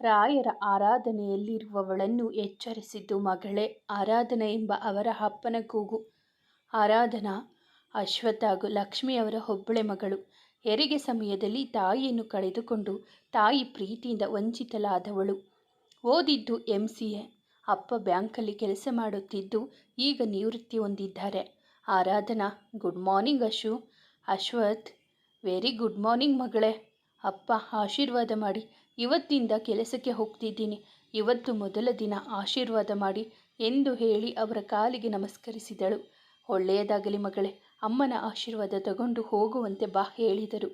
ರಾಯರ ಆರಾಧನೆಯಲ್ಲಿರುವವಳನ್ನು ಎಚ್ಚರಿಸಿದ್ದು ಮಗಳೇ. ಆರಾಧನಾ ಎಂಬ ಅವರ ಅಪ್ಪನ ಕೂಗು. ಆರಾಧನಾ ಅಶ್ವಥ್ ಹಾಗೂ ಲಕ್ಷ್ಮಿಯವರ ಒಬ್ಬಳೆ ಮಗಳು. ಹೆರಿಗೆ ಸಮಯದಲ್ಲಿ ತಾಯಿಯನ್ನು ಕಳೆದುಕೊಂಡು ತಾಯಿ ಪ್ರೀತಿಯಿಂದ ವಂಚಿತಳಾದವಳು. ಓದಿದ್ದು MCA. ಅಪ್ಪ ಬ್ಯಾಂಕಲ್ಲಿ ಕೆಲಸ ಮಾಡುತ್ತಿದ್ದು ಈಗ ನಿವೃತ್ತಿ ಹೊಂದಿದ್ದಾರೆ. Aradhana: good morning Ashu. Ashwath: very good morning ಮಗಳೇ. ಅಪ್ಪ ಆಶೀರ್ವಾದ ಮಾಡಿ. ಇವತ್ತಿಂದ ಕೆಲಸಕ್ಕೆ ಹೋಗ್ತಿದ್ದೀನಿ. ಇವತ್ತು ಮೊದಲ ದಿನ, ಆಶೀರ್ವಾದ ಮಾಡಿ ಎಂದು ಹೇಳಿ ಅವರ ಕಾಲಿಗೆ ನಮಸ್ಕರಿಸಿದಳು. ಒಳ್ಳೆಯದಾಗಲಿ ಮಗಳೇ, ಅಮ್ಮನ ಆಶೀರ್ವಾದ ತಗೊಂಡು ಹೋಗುವಂತೆ ಬಾ ಹೇಳಿದರು.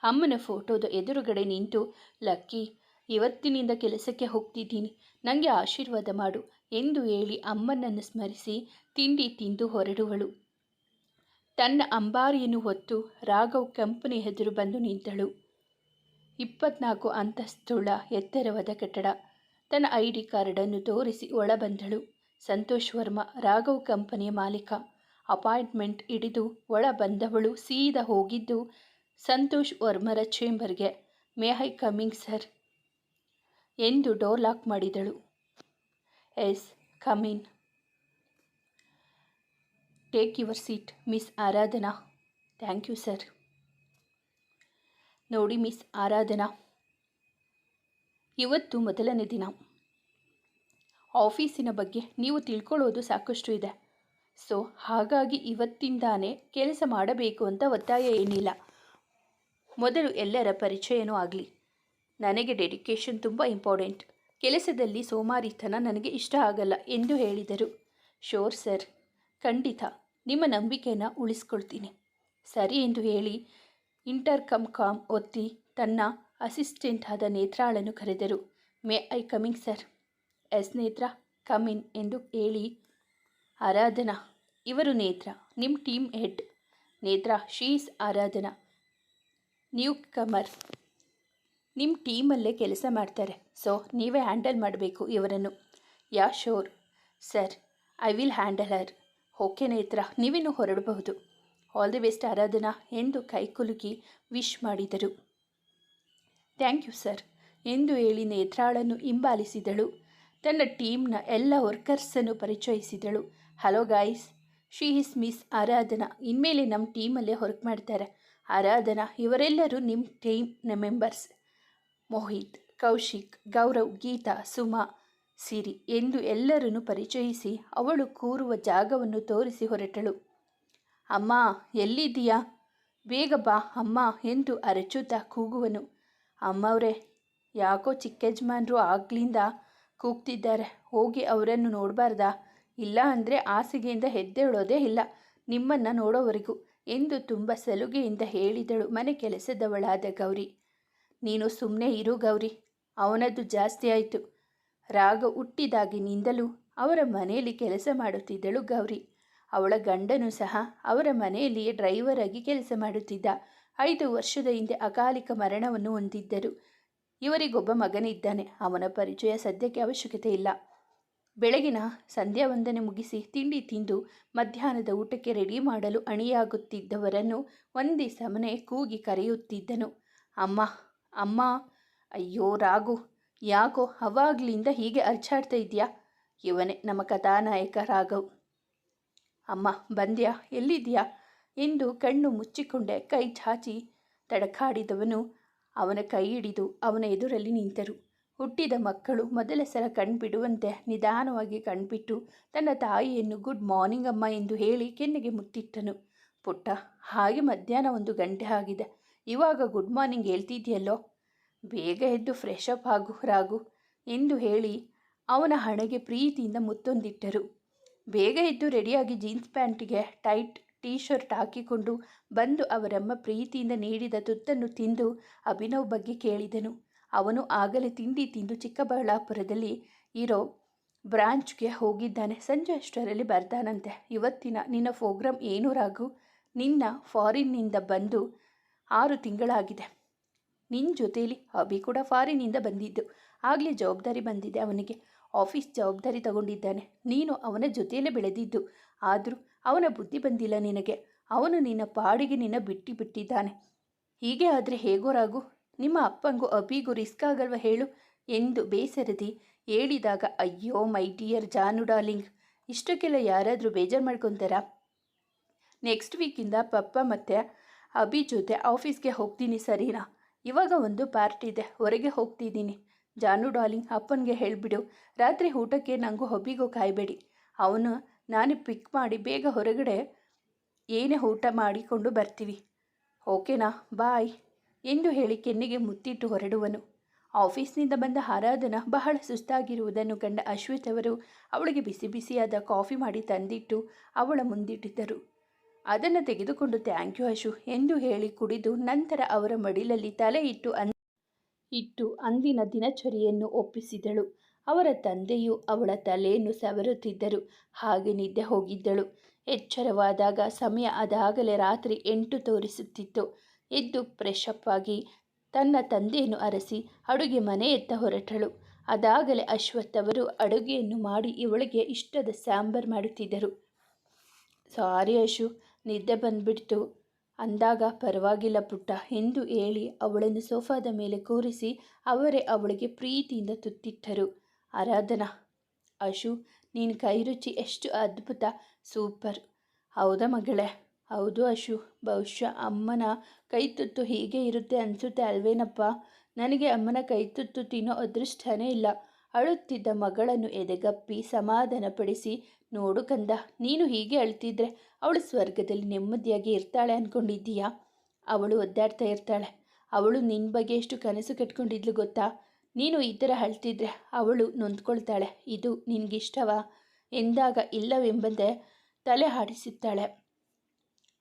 ಅಮ್ಮನ ಫೋಟೋದ ಎದುರುಗಡೆ ನಿಂತು, ಲಕ್ಕಿ, ಇವತ್ತಿನಿಂದ ಕೆಲಸಕ್ಕೆ ಹೋಗ್ತಿದ್ದೀನಿ, ನನಗೆ ಆಶೀರ್ವಾದ ಮಾಡು ಎಂದು ಹೇಳಿ ಅಮ್ಮನನ್ನು ಸ್ಮರಿಸಿ ತಿಂಡಿ ತಿಂದು ಹೊರಡುವಳು. ತನ್ನ ಅಂಬಾರಿಯನ್ನು ಹೊತ್ತು ರಾಘವ್ ಕಂಪನಿ ಎದುರು ಬಂದು ನಿಂತಳು. 24 ಅಂತಸ್ತುಳ ಎತ್ತರವಾದ ಕಟ್ಟಡ. ತನ್ನ ID ಕಾರ್ಡನ್ನು ತೋರಿಸಿ ಒಳ ಬಂದಳು. ಸಂತೋಷ್ ವರ್ಮಾ, ರಾಘವ್ ಕಂಪನಿಯ ಮಾಲೀಕ. ಅಪಾಯಿಂಟ್ಮೆಂಟ್ ಹಿಡಿದು ಒಳ ಬಂದವಳು ಸೀದಾ ಹೋಗಿದ್ದು ಸಂತೋಷ್ ವರ್ಮರ ಚೇಂಬರ್ಗೆ. ಮೇ ಐ ಕಮಿಂಗ್ ಸರ್ ಎಂದು ಡೋರ್ ಲಾಕ್ ಮಾಡಿದಳು. Yes, come in. Take your seat miss Aradhana. Thank you sir. ನೋಡಿ ಮಿಸ್ ಆರಾಧನಾ, ಇವತ್ತು ಮೊದಲನೇ ದಿನ. ಆಫೀಸಿನ ಬಗ್ಗೆ ನೀವು ತಿಳ್ಕೊಳ್ಳೋದು ಸಾಕಷ್ಟು ಇದೆ. ಸೊ ಹಾಗಾಗಿ ಇವತ್ತಿಂದಾನೇ ಕೆಲಸ ಮಾಡಬೇಕು ಅಂತ ಒತ್ತಾಯ ಏನಿಲ್ಲ. ಮೊದಲು ಎಲ್ಲರ ಪರಿಚಯನೂ ಆಗಲಿ. ನನಗೆ ಡೆಡಿಕೇಶನ್ ತುಂಬ ಇಂಪಾರ್ಟೆಂಟ್. ಕೆಲಸದಲ್ಲಿ ಸೋಮಾರಿತನ ನನಗೆ ಇಷ್ಟ ಆಗಲ್ಲ ಎಂದು ಹೇಳಿದರು. ಶೋರ್ ಸರ್, ಖಂಡಿತ ನಿಮ್ಮ ನಂಬಿಕೆಯನ್ನು ಉಳಿಸ್ಕೊಳ್ತೀನಿ. ಸರಿ ಎಂದು ಹೇಳಿ ಇಂಟರ್ಕಮ್ ಒತ್ತಿ ತನ್ನ ಅಸಿಸ್ಟೆಂಟ್ ಆದ ನೇತ್ರಾಳನ್ನು ಕರೆದರು. May I coming sir. Yes Netra, come in ಎಂದು ಹೇಳಿ, ಆರಾಧನಾ, ಇವರು ನೇತ್ರ, ನಿಮ್ಮ ಟೀಮ್ ಹೆಡ್. ನೇತ್ರ: ಶೀ ಈಸ್ ಆರಾಧನಾ, ನ್ಯೂ ಕಮರ್. ನಿಮ್ಮ ಟೀಮಲ್ಲೇ ಕೆಲಸ ಮಾಡ್ತಾರೆ, ಸೊ ನೀವೇ ಹ್ಯಾಂಡಲ್ ಮಾಡಬೇಕು ಇವರನ್ನು. Yeah sure sir, I will handle her. Okay Netra, ನೀವಿನ್ನು ಹೊರಡಬಹುದು. ಆಲ್ ದಿ ಬೆಸ್ಟ್ ಆರಾಧನಾ ಎಂದು ಕೈಕುಲುಕಿ ವಿಶ್ ಮಾಡಿದರು. ಥ್ಯಾಂಕ್ ಯು ಸರ್ ಎಂದು ಹೇಳಿ ನೇತ್ರಾಳನ್ನು ಹಿಂಬಾಲಿಸಿದಳು. ತನ್ನ ಟೀಮ್ನ ಎಲ್ಲ ವರ್ಕರ್ಸನ್ನು ಪರಿಚಯಿಸಿದಳು. Hello guys, she is miss Aradhana. ಇನ್ಮೇಲೆ ನಮ್ಮ ಟೀಮಲ್ಲೇ ವರ್ಕ್ ಮಾಡ್ತಾರೆ. ಆರಾಧನಾ, ಇವರೆಲ್ಲರೂ ನಿಮ್ಮ ಟೀಮ್ನ ಮೆಂಬರ್ಸ್. ಮೋಹಿತ್, ಕೌಶಿಕ್, ಗೌರವ್, ಗೀತಾ, ಸುಮಾ, ಸಿರಿ ಎಂದು ಎಲ್ಲರನ್ನು ಪರಿಚಯಿಸಿ ಅವಳು ಕೂರುವ ಜಾಗವನ್ನು ತೋರಿಸಿ ಹೊರಟಳು. ಅಮ್ಮ ಎಲ್ಲಿದ್ದೀಯಾ? ಬೇಗ ಬಾ ಅಮ್ಮ ಎಂದು ಅರಚುತ್ತಾ ಕೂಗುವನು. ಅಮ್ಮವ್ರೆ, ಯಾಕೋ ಚಿಕ್ಕಯಜಮಾನರು ಆಗ್ಲಿಂದ ಕೂಗ್ತಿದ್ದಾರೆ, ಹೋಗಿ ಅವರನ್ನು ನೋಡಬಾರ್ದಾ? ಇಲ್ಲ ಅಂದರೆ ಹಾಸಿಗೆಯಿಂದ ಎದ್ದೇಳೋದೇ ಇಲ್ಲ ನಿಮ್ಮನ್ನು ನೋಡೋವರೆಗೂ ಎಂದು ತುಂಬ ಸಲುಗೆಯಿಂದ ಹೇಳಿದಳು ಮನೆ ಕೆಲಸದವಳಾದ ಗೌರಿ. ನೀನು ಸುಮ್ಮನೆ ಇರು ಗೌರಿ, ಅವನದ್ದು ಜಾಸ್ತಿ ಆಯಿತು. ರಾಘವ್ ಹುಟ್ಟಿದಾಗಿನಿಂದಲೂ ಅವರ ಮನೆಯಲ್ಲಿ ಕೆಲಸ ಮಾಡುತ್ತಿದ್ದಳು ಗೌರಿ. ಅವಳ ಗಂಡನೂ ಸಹ ಅವರ ಮನೆಯಲ್ಲಿಯೇ ಡ್ರೈವರ್ ಆಗಿ ಕೆಲಸ ಮಾಡುತ್ತಿದ್ದ. 5 ವರ್ಷದ ಹಿಂದೆ ಅಕಾಲಿಕ ಮರಣವನ್ನು ಹೊಂದಿದ್ದರು. ಇವರಿಗೊಬ್ಬ ಮಗನಿದ್ದಾನೆ. ಅವನ ಪರಿಚಯ ಸದ್ಯಕ್ಕೆ ಅವಶ್ಯಕತೆ ಇಲ್ಲ. ಬೆಳಗಿನ ಸಂಧ್ಯಾ ವಂದನೆ ಮುಗಿಸಿ ತಿಂಡಿ ತಿಂದು ಮಧ್ಯಾಹ್ನದ ಊಟಕ್ಕೆ ರೆಡಿ ಮಾಡಲು ಅಣಿಯಾಗುತ್ತಿದ್ದವರನ್ನು ಒಂದೇ ಸಮನೆ ಕೂಗಿ ಕರೆಯುತ್ತಿದ್ದನು. ಅಮ್ಮ, ಅಮ್ಮ. ಅಯ್ಯೋ ರಾಘು, ಯಾಕೋ ಅವಾಗ್ಲಿಂದ ಹೀಗೆ ಅರ್ಚಾಡ್ತಾ ಇದೆಯಾ? ಇವನೇ ನಮ್ಮ ಕಥಾನಾಯಕ ರಾಘವ್. ಅಮ್ಮ ಬಂದ್ಯಾ? ಎಲ್ಲಿದ್ಯಾ ಎಂದು ಕಣ್ಣು ಮುಚ್ಚಿಕೊಂಡೆ ಕೈ ಚಾಚಿ ತಡಕಾಡಿದವನು ಅವನ ಕೈ ಹಿಡಿದು ಅವನ ಎದುರಲ್ಲಿ ನಿಂತರು. ಹುಟ್ಟಿದ ಮಕ್ಕಳು ಮೊದಲ ಸಲ ಕಣ್ಬಿಡುವಂತೆ ನಿಧಾನವಾಗಿ ಕಣ್ಬಿಟ್ಟು ತನ್ನ ತಾಯಿಯನ್ನು ಗುಡ್ ಮಾರ್ನಿಂಗ್ ಅಮ್ಮ ಎಂದು ಹೇಳಿ ಕೆನ್ನೆಗೆ ಮುತ್ತಿಟ್ಟನು. ಪುಟ್ಟ, ಹಾಗೆ ಮಧ್ಯಾಹ್ನ 1 ಗಂಟೆ ಆಗಿದೆ, ಇವಾಗ ಗುಡ್ ಮಾರ್ನಿಂಗ್ ಹೇಳ್ತಿದ್ಯಲ್ಲೋ? ಬೇಗ ಎದ್ದು ಫ್ರೆಶ್ ಅಪ್ ಆಗು ರಾಘು ಎಂದು ಹೇಳಿ ಅವನ ಹಣೆಗೆ ಪ್ರೀತಿಯಿಂದ ಮುತ್ತೊಂದಿಟ್ಟರು. ಬೇಗ ಎದ್ದು ರೆಡಿಯಾಗಿ ಜೀನ್ಸ್ ಪ್ಯಾಂಟಿಗೆ ಟೈಟ್ ಟೀ ಶರ್ಟ್ ಹಾಕಿಕೊಂಡು ಬಂದು ಅವರಮ್ಮ ಪ್ರೀತಿಯಿಂದ ನೀಡಿದ ತುತ್ತನ್ನು ತಿಂದು ಅಭಿನವ್ ಬಗ್ಗೆ ಕೇಳಿದನು. ಅವನು ಆಗಲೇ ತಿಂಡಿ ತಿಂದು ಚಿಕ್ಕಬಳ್ಳಾಪುರದಲ್ಲಿ ಇರೋ ಬ್ರಾಂಚ್ಗೆ ಹೋಗಿದ್ದಾನೆ. ಸಂಜೆ ಅಷ್ಟರಲ್ಲಿ ಬರ್ತಾನಂತೆ. ಇವತ್ತಿನ ನಿನ್ನ ಪ್ರೋಗ್ರಾಮ್ ಏನು ರಾಘು? ನಿನ್ನ ಫಾರಿನ್ನಿಂದ ಬಂದು 6 ತಿಂಗಳಾಗಿದೆ. ನಿನ್ನ ಜೊತೇಲಿ ಅಭಿ ಕೂಡ ಫಾರಿನ್ನಿಂದ ಬಂದಿದ್ದು. ಆಗಲೇ ಜವಾಬ್ದಾರಿ ಬಂದಿದೆ ಅವನಿಗೆ. ಆಫೀಸ್ ಜವಾಬ್ದಾರಿ ತಗೊಂಡಿದ್ದಾನೆ. ನೀನು ಅವನ ಜೊತೆಯಲ್ಲೇ ಬೆಳೆದಿದ್ದು. ಆದರೂ ಅವನ ಬುದ್ಧಿ ಬಂದಿಲ್ಲ ನಿನಗೆ. ಅವನು ನಿನ್ನ ಪಾಡಿಗೆ ನಿನ್ನ ಬಿಟ್ಟಿದ್ದಾನೆ. ಹೀಗೆ ಆದರೆ ಹೇಗೋ ರಾಘು? ನಿಮ್ಮ ಅಪ್ಪಂಗೂ ಅಭಿಗೂ ರಿಸ್ಕ್ ಆಗಲ್ವ ಹೇಳು? ಎಂದು ಬೇಸರದಿ ಹೇಳಿದಾಗ, ಅಯ್ಯೋ ಮೈ ಡಿಯರ್ ಜಾನು ಡಾರ್ಲಿಂಗ್, ಇಷ್ಟಕ್ಕೆಲ್ಲ ಯಾರಾದರೂ ಬೇಜಾರು ಮಾಡ್ಕೊತಾರಾ? ನೆಕ್ಸ್ಟ್ ವೀಕಿಂದ ಪಪ್ಪ ಮತ್ತು ಅಭಿ ಜೊತೆ ಆಫೀಸ್ಗೆ ಹೋಗ್ತೀನಿ ಸರಿನಾ? ಇವಾಗ ಒಂದು ಪಾರ್ಟಿ ಇದೆ, ಹೊರಗೆ ಹೋಗ್ತಿದ್ದೀನಿ. ಜಾನು ಡಾರ್ಲಿಂಗ್, ಅಪ್ಪನಿಗೆ ಹೇಳಿಬಿಡು, ರಾತ್ರಿ ಊಟಕ್ಕೆ ನನಗೂ ಅಭಿಗೂ ಕಾಯಬೇಡಿ. ಅವನು ನಾನೇ ಪಿಕ್ ಮಾಡಿ ಬೇಗ ಹೊರಗಡೆ ಏನೇ ಊಟ ಮಾಡಿಕೊಂಡು ಬರ್ತೀವಿ, ಓಕೆನಾ? ಬಾಯ್ ಎಂದು ಹೇಳಿ ಕೆನ್ನೆಗೆ ಮುತ್ತಿಟ್ಟು ಹೊರಡುವನು. ಆಫೀಸ್ನಿಂದ ಬಂದ ಆರಾಧನಾ ಬಹಳ ಸುಸ್ತಾಗಿರುವುದನ್ನು ಕಂಡ ಅಶ್ವಥ್ ಅವರು ಅವಳಿಗೆ ಬಿಸಿ ಬಿಸಿಯಾದ ಕಾಫಿ ಮಾಡಿ ತಂದಿಟ್ಟು ಅವಳ ಮುಂದಿಟ್ಟಿದ್ದರು. ಅದನ್ನು ತೆಗೆದುಕೊಂಡು ಥ್ಯಾಂಕ್ ಯು ಅಶು ಎಂದು ಹೇಳಿ ಕುಡಿದು ನಂತರ ಅವರ ಮಡಿಲಲ್ಲಿ ತಲೆ ಇಟ್ಟು ಅಂದಿನ ದಿನಚರಿಯನ್ನು ಒಪ್ಪಿಸಿದಳು. ಅವರ ತಂದೆಯು ಅವಳ ತಲೆಯನ್ನು ಸವರುತ್ತಿದ್ದರು. ಹಾಗೆ ನಿದ್ದೆ ಹೋಗಿದ್ದಳು. ಎಚ್ಚರವಾದಾಗ ಸಮಯ ಅದಾಗಲೇ ರಾತ್ರಿ 8 ತೋರಿಸುತ್ತಿತ್ತು. ಎದ್ದು ಫ್ರೆಶ್ ಅಪ್ ಆಗಿ ತನ್ನ ತಂದೆಯನ್ನು ಅರಸಿ ಅಡುಗೆ ಮನೆಯತ್ತ ಹೊರಟಳು. ಅದಾಗಲೇ ಅಶ್ವಥ್ ಅವರು ಅಡುಗೆಯನ್ನು ಮಾಡಿ ಇವಳಿಗೆ ಇಷ್ಟದ ಸಾಂಬಾರ್ ಮಾಡುತ್ತಿದ್ದರು. ಸಾರಿ ಅಶು, ನಿದ್ದೆ ಬಂದ್ಬಿಡ್ತು ಅಂದಾಗ ಪರವಾಗಿಲ್ಲ ಪುಟ್ಟ ಎಂದು ಹೇಳಿ ಅವಳನ್ನು ಸೋಫಾದ ಮೇಲೆ ಕೂರಿಸಿ ಅವರೇ ಅವಳಿಗೆ ಪ್ರೀತಿಯಿಂದ ತುತ್ತಿಟ್ಟರು. ಆರಾಧನಾ, ಅಶು ನೀನು ಕೈ ರುಚಿ ಎಷ್ಟು ಅದ್ಭುತ, ಸೂಪರ್. ಹೌದಾ ಮಗಳೇ? ಹೌದು ಅಶು, ಬಹುಶಃ ಅಮ್ಮನ ಕೈ ತುತ್ತು ಹೀಗೆ ಇರುತ್ತೆ ಅನಿಸುತ್ತೆ ಅಲ್ವೇನಪ್ಪ? ನನಗೆ ಅಮ್ಮನ ಕೈ ತುತ್ತು ತಿನ್ನೋ ಅದೃಷ್ಟನೇ ಇಲ್ಲ. ಅಳುತ್ತಿದ್ದ ಮಗಳನ್ನು ಎದೆಗಪ್ಪಿ ಸಮಾಧಾನಪಡಿಸಿ, ನೋಡು ಕಂದ, ನೀನು ಹೀಗೆ ಅಳ್ತಿದ್ರೆ ಅವಳು ಸ್ವರ್ಗದಲ್ಲಿ ನೆಮ್ಮದಿಯಾಗಿ ಇರ್ತಾಳೆ ಅಂದ್ಕೊಂಡಿದ್ದೀಯಾ? ಅವಳು ಒದ್ದಾಡ್ತಾ ಇರ್ತಾಳೆ. ಅವಳು ನಿನ್ನ ಬಗ್ಗೆ ಎಷ್ಟು ಕನಸು ಕಟ್ಕೊಂಡಿದ್ಲು ಗೊತ್ತಾ? ನೀನು ಈ ಥರ ಅಳ್ತಿದ್ರೆ ಅವಳು ನೊಂದ್ಕೊಳ್ತಾಳೆ. ಇದು ನಿನಗಿಷ್ಟವಾ ಎಂದಾಗ ಇಲ್ಲವೆಂಬಂತೆ ತಲೆ ಆಡಿಸುತ್ತಾಳೆ.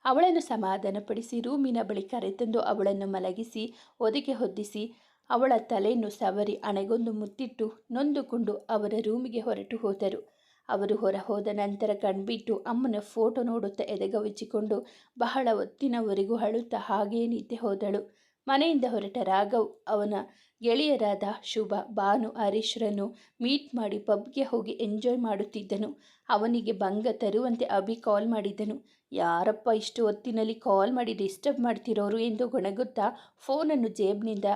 ಅವಳನ್ನು ಸಮಾಧಾನಪಡಿಸಿ ರೂಮಿನ ಬಳಿ ಕರೆತಂದು ಅವಳನ್ನು ಮಲಗಿಸಿ ಒದಕೆ ಹೊದ್ದಿಸಿ ಅವಳ ತಲೆಯನ್ನು ಸವರಿ ಹಣೆಗೊಂದು ಮುತ್ತಿಟ್ಟು ನೊಂದುಕೊಂಡು ಅವರ ರೂಮಿಗೆ ಹೊರಟು ಹೋದರು. ಅವರು ಹೊರ ಹೋದ ನಂತರ ಕಣ್ಬಿಟ್ಟು ಅಮ್ಮನ ಫೋಟೋ ನೋಡುತ್ತಾ ಎದೆಗವಚಿಕೊಂಡು ಬಹಳ ಹೊತ್ತಿನವರೆಗೂ ಅಳುತ್ತಾ ಹಾಗೆಯೇ ನಿದ್ದೆ ಹೋದಳು. ಮನೆಯಿಂದ ಹೊರಟ ರಾಘವ್ ಅವನ ಗೆಳೆಯರಾದ ಶುಭ, ಭಾನು, ಹರೀಶ್ರನ್ನು ಮೀಟ್ ಮಾಡಿ ಪಬ್ಗೆ ಹೋಗಿ ಎಂಜಾಯ್ ಮಾಡುತ್ತಿದ್ದನು. ಅವನಿಗೆ ಭಂಗ ತರುವಂತೆ ಅಭಿ ಕಾಲ್ ಮಾಡಿದ್ದನು. ಯಾರಪ್ಪ ಇಷ್ಟು ಹೊತ್ತಿನಲ್ಲಿ ಕಾಲ್ ಮಾಡಿ ಡಿಸ್ಟರ್ಬ್ ಮಾಡ್ತಿರೋರು ಎಂದು ಗೊಣಗುತ್ತಾ ಫೋನನ್ನು ಜೇಬ್ನಿಂದ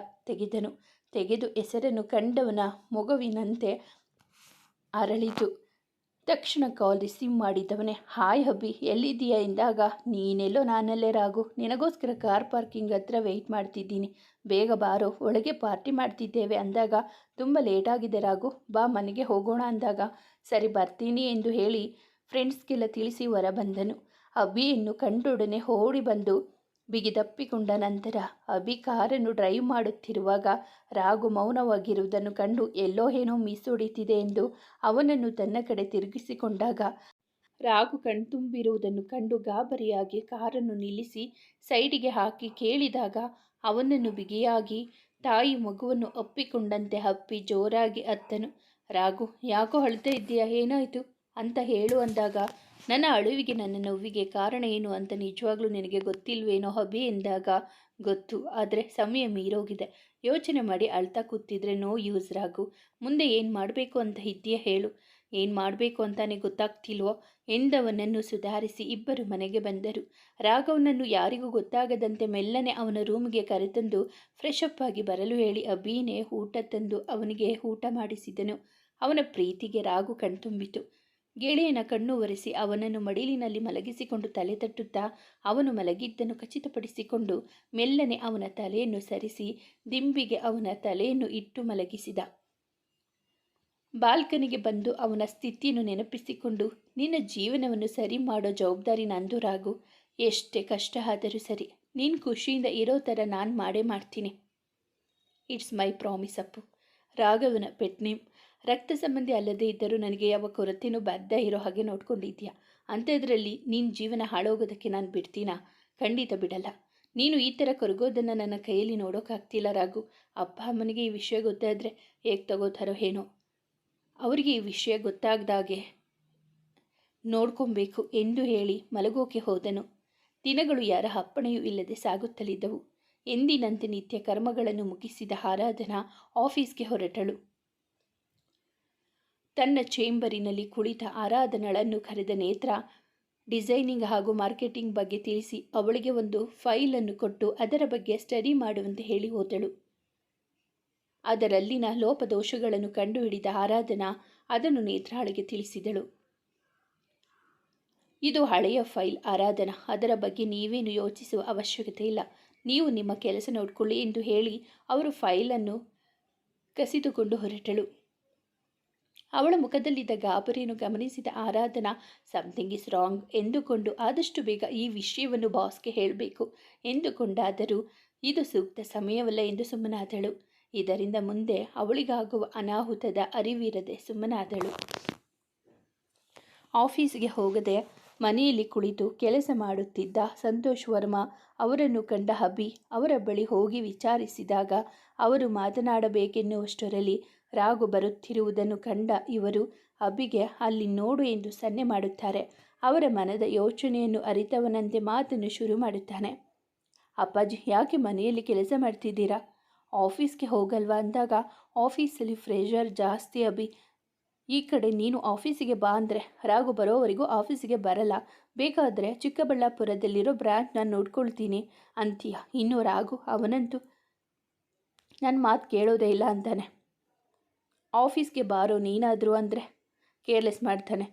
ತೆಗೆದು ಹೆಸರನ್ನು ಕಂಡವನ ಮಗುವಿನಂತೆ ಅರಳಿತು. ತಕ್ಷಣ ಕಾಲ್ ರಿಸೀವ್ ಮಾಡಿದವನೇ, ಹಾಯ್ ಅಭಿ, ಎಲ್ಲಿದ್ದೀಯಾ ಎಂದಾಗ, ನೀನೆಲ್ಲೋ ನಾನಲ್ಲೇ ರಾಘು, ನಿನಗೋಸ್ಕರ ಕಾರ್ ಪಾರ್ಕಿಂಗ್ ಹತ್ರ ವೆಯ್ಟ್ ಮಾಡ್ತಿದ್ದೀನಿ, ಬೇಗ ಬಾರೋ, ಒಳಗೆ ಪಾರ್ಟಿ ಮಾಡ್ತಿದ್ದೇವೆ ಅಂದಾಗ, ತುಂಬ ಲೇಟಾಗಿದೆ ರಾಘು, ಬಾ ಮನೆಗೆ ಹೋಗೋಣ ಅಂದಾಗ, ಸರಿ ಬರ್ತೀನಿ ಎಂದು ಹೇಳಿ ಫ್ರೆಂಡ್ಸ್ಗೆಲ್ಲ ತಿಳಿಸಿ ಹೊರ ಬಂದನು. ಅಭಿಯನ್ನು ಕಂಡೊಡನೆ ಓಡಿ ಬಂದು ಬಿಗಿದಪ್ಪಿಕೊಂಡ ನಂತರ ಅಭಿ ಕಾರನ್ನು ಡ್ರೈವ್ ಮಾಡುತ್ತಿರುವಾಗ ರಾಘು ಮೌನವಾಗಿರುವುದನ್ನು ಕಂಡು ಎಲ್ಲೋ ಏನೋ ಮಿಸ್ ಹೊಡಿತಿದೆ ಎಂದು ಅವನನ್ನು ತನ್ನ ಕಡೆ ತಿರುಗಿಸಿಕೊಂಡಾಗ ರಾಘು ಕಣ್ತುಂಬಿರುವುದನ್ನು ಕಂಡು ಗಾಬರಿಯಾಗಿ ಕಾರನ್ನು ನಿಲ್ಲಿಸಿ ಸೈಡಿಗೆ ಹಾಕಿ ಕೇಳಿದಾಗ ಅವನನ್ನು ಬಿಗಿಯಾಗಿ ತಾಯಿ ಮಗುವನ್ನು ಅಪ್ಪಿಕೊಂಡಂತೆ ಅಪ್ಪಿ ಜೋರಾಗಿ ಅತ್ತನು. ರಾಘು, ಯಾಕೋ ಅಳ್ತಾ ಇದ್ದೀಯಾ, ಏನಾಯಿತು ಅಂತ ಹೇಳು ಅಂದಾಗ, ನನ್ನ ಅಳುವಿಗೆ ನನ್ನ ನೋವಿಗೆ ಕಾರಣ ಏನು ಅಂತ ನಿಜವಾಗ್ಲೂ ನಿನಗೆ ಗೊತ್ತಿಲ್ವೇನೋ ಅಭಿ ಎಂದಾಗ, ಗೊತ್ತು, ಆದರೆ ಸಮಯ ಮೀರೋಗಿದೆ, ಯೋಚನೆ ಮಾಡಿ ಅಳ್ತಾ ಕೂತಿದ್ರೆ ನೋ ಯೂಸ್ ರಾಘು, ಮುಂದೆ ಏನು ಮಾಡಬೇಕು ಅಂತ ಇದೆಯಾ ಹೇಳು, ಏನು ಮಾಡಬೇಕು ಅಂತಾನೆ ಗೊತ್ತಾಗ್ತಿಲ್ವೋ ಎಂದವನನ್ನು ಸುಧಾರಿಸಿ ಇಬ್ಬರು ಮನೆಗೆ ಬಂದರು. ರಾಘವನನ್ನು ಯಾರಿಗೂ ಗೊತ್ತಾಗದಂತೆ ಮೆಲ್ಲನೆ ಅವನ ರೂಮ್ಗೆ ಕರೆತಂದು ಫ್ರೆಶ್ ಅಪ್ ಆಗಿ ಬರಲು ಹೇಳಿ ಅಭಿನೇ ಊಟ ತಂದು ಅವನಿಗೆ ಊಟ ಮಾಡಿಸಿದನು. ಅವನ ಪ್ರೀತಿಗೆ ರಾಘು ಕಣ್ತುಂಬಿತು. ಗೆಳೆಯನ ಕಣ್ಣು ಒರೆಸಿ ಅವನನ್ನು ಮಡಿಲಿನಲ್ಲಿ ಮಲಗಿಸಿಕೊಂಡು ತಲೆ ತಟ್ಟುತ್ತಾ ಅವನು ಮಲಗಿದ್ದನ್ನು ಖಚಿತಪಡಿಸಿಕೊಂಡು ಮೆಲ್ಲನೆ ಅವನ ತಲೆಯನ್ನು ಸರಿಸಿ ದಿಂಬಿಗೆ ಅವನ ತಲೆಯನ್ನು ಇಟ್ಟು ಮಲಗಿಸಿದ. ಬಾಲ್ಕನಿಗೆ ಬಂದು ಅವನ ಸ್ಥಿತಿಯನ್ನು ನೆನಪಿಸಿಕೊಂಡು, ನಿನ್ನ ಜೀವನವನ್ನು ಸರಿ ಮಾಡೋ ಜವಾಬ್ದಾರಿ ನಂದು ರಾಘು, ಎಷ್ಟೇ ಕಷ್ಟ ಆದರೂ ಸರಿ, ನೀನು ಖುಷಿಯಿಂದ ಇರೋ ಥರ ನಾನು ಮಾಡೇ ಮಾಡ್ತೀನಿ. It's my promise Appu. ರಾಘವನ ಪೆಟ್ ನೇಮ್. ರಕ್ತ ಸಂಬಂಧಿ ಅಲ್ಲದೇ ಇದ್ದರೂ ನನಗೆ ಯಾವ ಕೊರತೆನೂ ಬದ್ದ ಇರೋ ಹಾಗೆ ನೋಡ್ಕೊಂಡಿದ್ಯಾ, ಅಂಥದ್ರಲ್ಲಿ ನಿನ್ನ ಜೀವನ ಹಾಳೋಗೋದಕ್ಕೆ ನಾನು ಬಿಡ್ತೀನಾ? ಖಂಡಿತ ಬಿಡಲ್ಲ. ನೀನು ಈ ಥರ ಕೊರಗೋದನ್ನು ನನ್ನ ಕೈಯಲ್ಲಿ ನೋಡೋಕ್ಕಾಗ್ತಿಲ್ಲ ರಾಘು. ಅಪ್ಪ ಅಮ್ಮನಿಗೆ ಈ ವಿಷಯ ಗೊತ್ತಾದರೆ ಹೇಗೆ ತಗೋತಾರೋ ಏನೋ. ಅವರಿಗೆ ಈ ವಿಷಯ ಗೊತ್ತಾಗ್ದಾಗೆ ನೋಡ್ಕೊಬೇಕು ಎಂದು ಹೇಳಿ ಮಲಗೋಕೆ ಹೋದನು. ದಿನಗಳು ಯಾರ ಅಪ್ಪಣೆಯೂ ಇಲ್ಲದೆ ಸಾಗುತ್ತಲಿದ್ದವು. ಎಂದಿನಂತೆ ನಿತ್ಯ ಕರ್ಮಗಳನ್ನು ಮುಗಿಸಿದ ಆರಾಧನಾ ಆಫೀಸ್ಗೆ ಹೊರಟಳು. ತನ್ನ ಚೇಂಬರಿನಲ್ಲಿ ಕುಳಿತ ಆರಾಧನಳನ್ನು ಕರೆದ ನೇತ್ರ ಡಿಸೈನಿಂಗ್ ಹಾಗೂ ಮಾರ್ಕೆಟಿಂಗ್ ಬಗ್ಗೆ ತಿಳಿಸಿ ಅವಳಿಗೆ ಒಂದು ಫೈಲನ್ನು ಕೊಟ್ಟು ಅದರ ಬಗ್ಗೆ ಸ್ಟಡಿ ಮಾಡುವಂತೆ ಹೇಳಿ ಹೋದಳು. ಅದರಲ್ಲಿನ ಲೋಪದೋಷಗಳನ್ನು ಕಂಡುಹಿಡಿದ ಆರಾಧನಾ ಅದನ್ನು ನೇತ್ರಾಳಿಗೆ ತಿಳಿಸಿದಳು. ಇದು ಹಳೆಯ ಫೈಲ್ ಆರಾಧನಾ, ಅದರ ಬಗ್ಗೆ ನೀವೇನು ಯೋಚಿಸುವ ಅವಶ್ಯಕತೆ ಇಲ್ಲ. ನೀವು ನಿಮ್ಮ ಕೆಲಸ ನೋಡಿಕೊಳ್ಳಿ ಎಂದು ಹೇಳಿ ಅವರು ಫೈಲನ್ನು ಕಸಿದುಕೊಂಡು ಹೊರಟಳು. ಅವಳ ಮುಖದಲ್ಲಿದ್ದ ಗಾಬರಿಯನ್ನು ಗಮನಿಸಿದ ಆರಾಧನಾ ಸಮಥಿಂಗ್ ಇಸ್ ರಾಂಗ್ ಎಂದುಕೊಂಡು ಆದಷ್ಟು ಬೇಗ ಈ ವಿಷಯವನ್ನು ಬಾಸ್ಗೆ ಹೇಳಬೇಕು ಎಂದುಕೊಂಡಾದರೂ ಇದು ಸೂಕ್ತ ಸಮಯವಲ್ಲ ಎಂದು ಸುಮ್ಮನಾದಳು. ಇದರಿಂದ ಮುಂದೆ ಅವಳಿಗಾಗುವ ಅನಾಹುತದ ಅರಿವಿರದೆ ಸುಮ್ಮನಾದಳು. ಆಫೀಸಿಗೆ ಹೋಗದೆ ಮನೆಯಲ್ಲಿ ಕುಳಿತು ಕೆಲಸ ಮಾಡುತ್ತಿದ್ದ ಸಂತೋಷ್ ವರ್ಮಾ ಅವರನ್ನು ಕಂಡ ಅಭಿ ಅವರ ಬಳಿ ಹೋಗಿ ವಿಚಾರಿಸಿದಾಗ ಅವರು ಮಾತನಾಡಬೇಕೆನ್ನುವಷ್ಟರಲ್ಲಿ ರಾಘು ಬರುತ್ತಿರುವುದನ್ನು ಕಂಡ ಇವರು ಅಭಿಗೆ ಅಲ್ಲಿ ನೋಡು ಎಂದು ಸನ್ನೆ ಮಾಡುತ್ತಾರೆ. ಅವರ ಮನದ ಯೋಚನೆಯನ್ನು ಅರಿತವನಂತೆ ಮಾತನ್ನು ಶುರು ಮಾಡುತ್ತಾನೆ. ಅಪ್ಪಾಜಿ, ಯಾಕೆ ಮನೆಯಲ್ಲಿ ಕೆಲಸ ಮಾಡ್ತಿದ್ದೀರಾ? ಆಫೀಸ್ಗೆ ಹೋಗಲ್ವಾ ಅಂದಾಗ, ಆಫೀಸಲ್ಲಿ ಪ್ರೆಷರ್ ಜಾಸ್ತಿ ಅಭಿ. ಈ ಕಡೆ ನೀನು ಆಫೀಸಿಗೆ ಬಾ ಅಂದರೆ ರಾಘು ಬರೋವರೆಗೂ ಆಫೀಸಿಗೆ ಬರಲ್ಲ. ಬೇಕಾದರೆ ಚಿಕ್ಕಬಳ್ಳಾಪುರದಲ್ಲಿರೋ ಬ್ರ್ಯಾಂಚ್ ನಾನು ನೋಡ್ಕೊಳ್ತೀನಿ ಅಂತೀಯ. ಇನ್ನು ರಾಘು ಅವನಂತೂ ನನ್ನ ಮಾತು ಕೇಳೋದೇ ಇಲ್ಲ ಅಂತಾನೆ. ಆಫೀಸ್ಗೆ ಬಾರೋ ನೀನಾದರೂ ಅಂದರೆ ಕೇರ್ಲೆಸ್ ಮಾಡ್ತಾನೆ.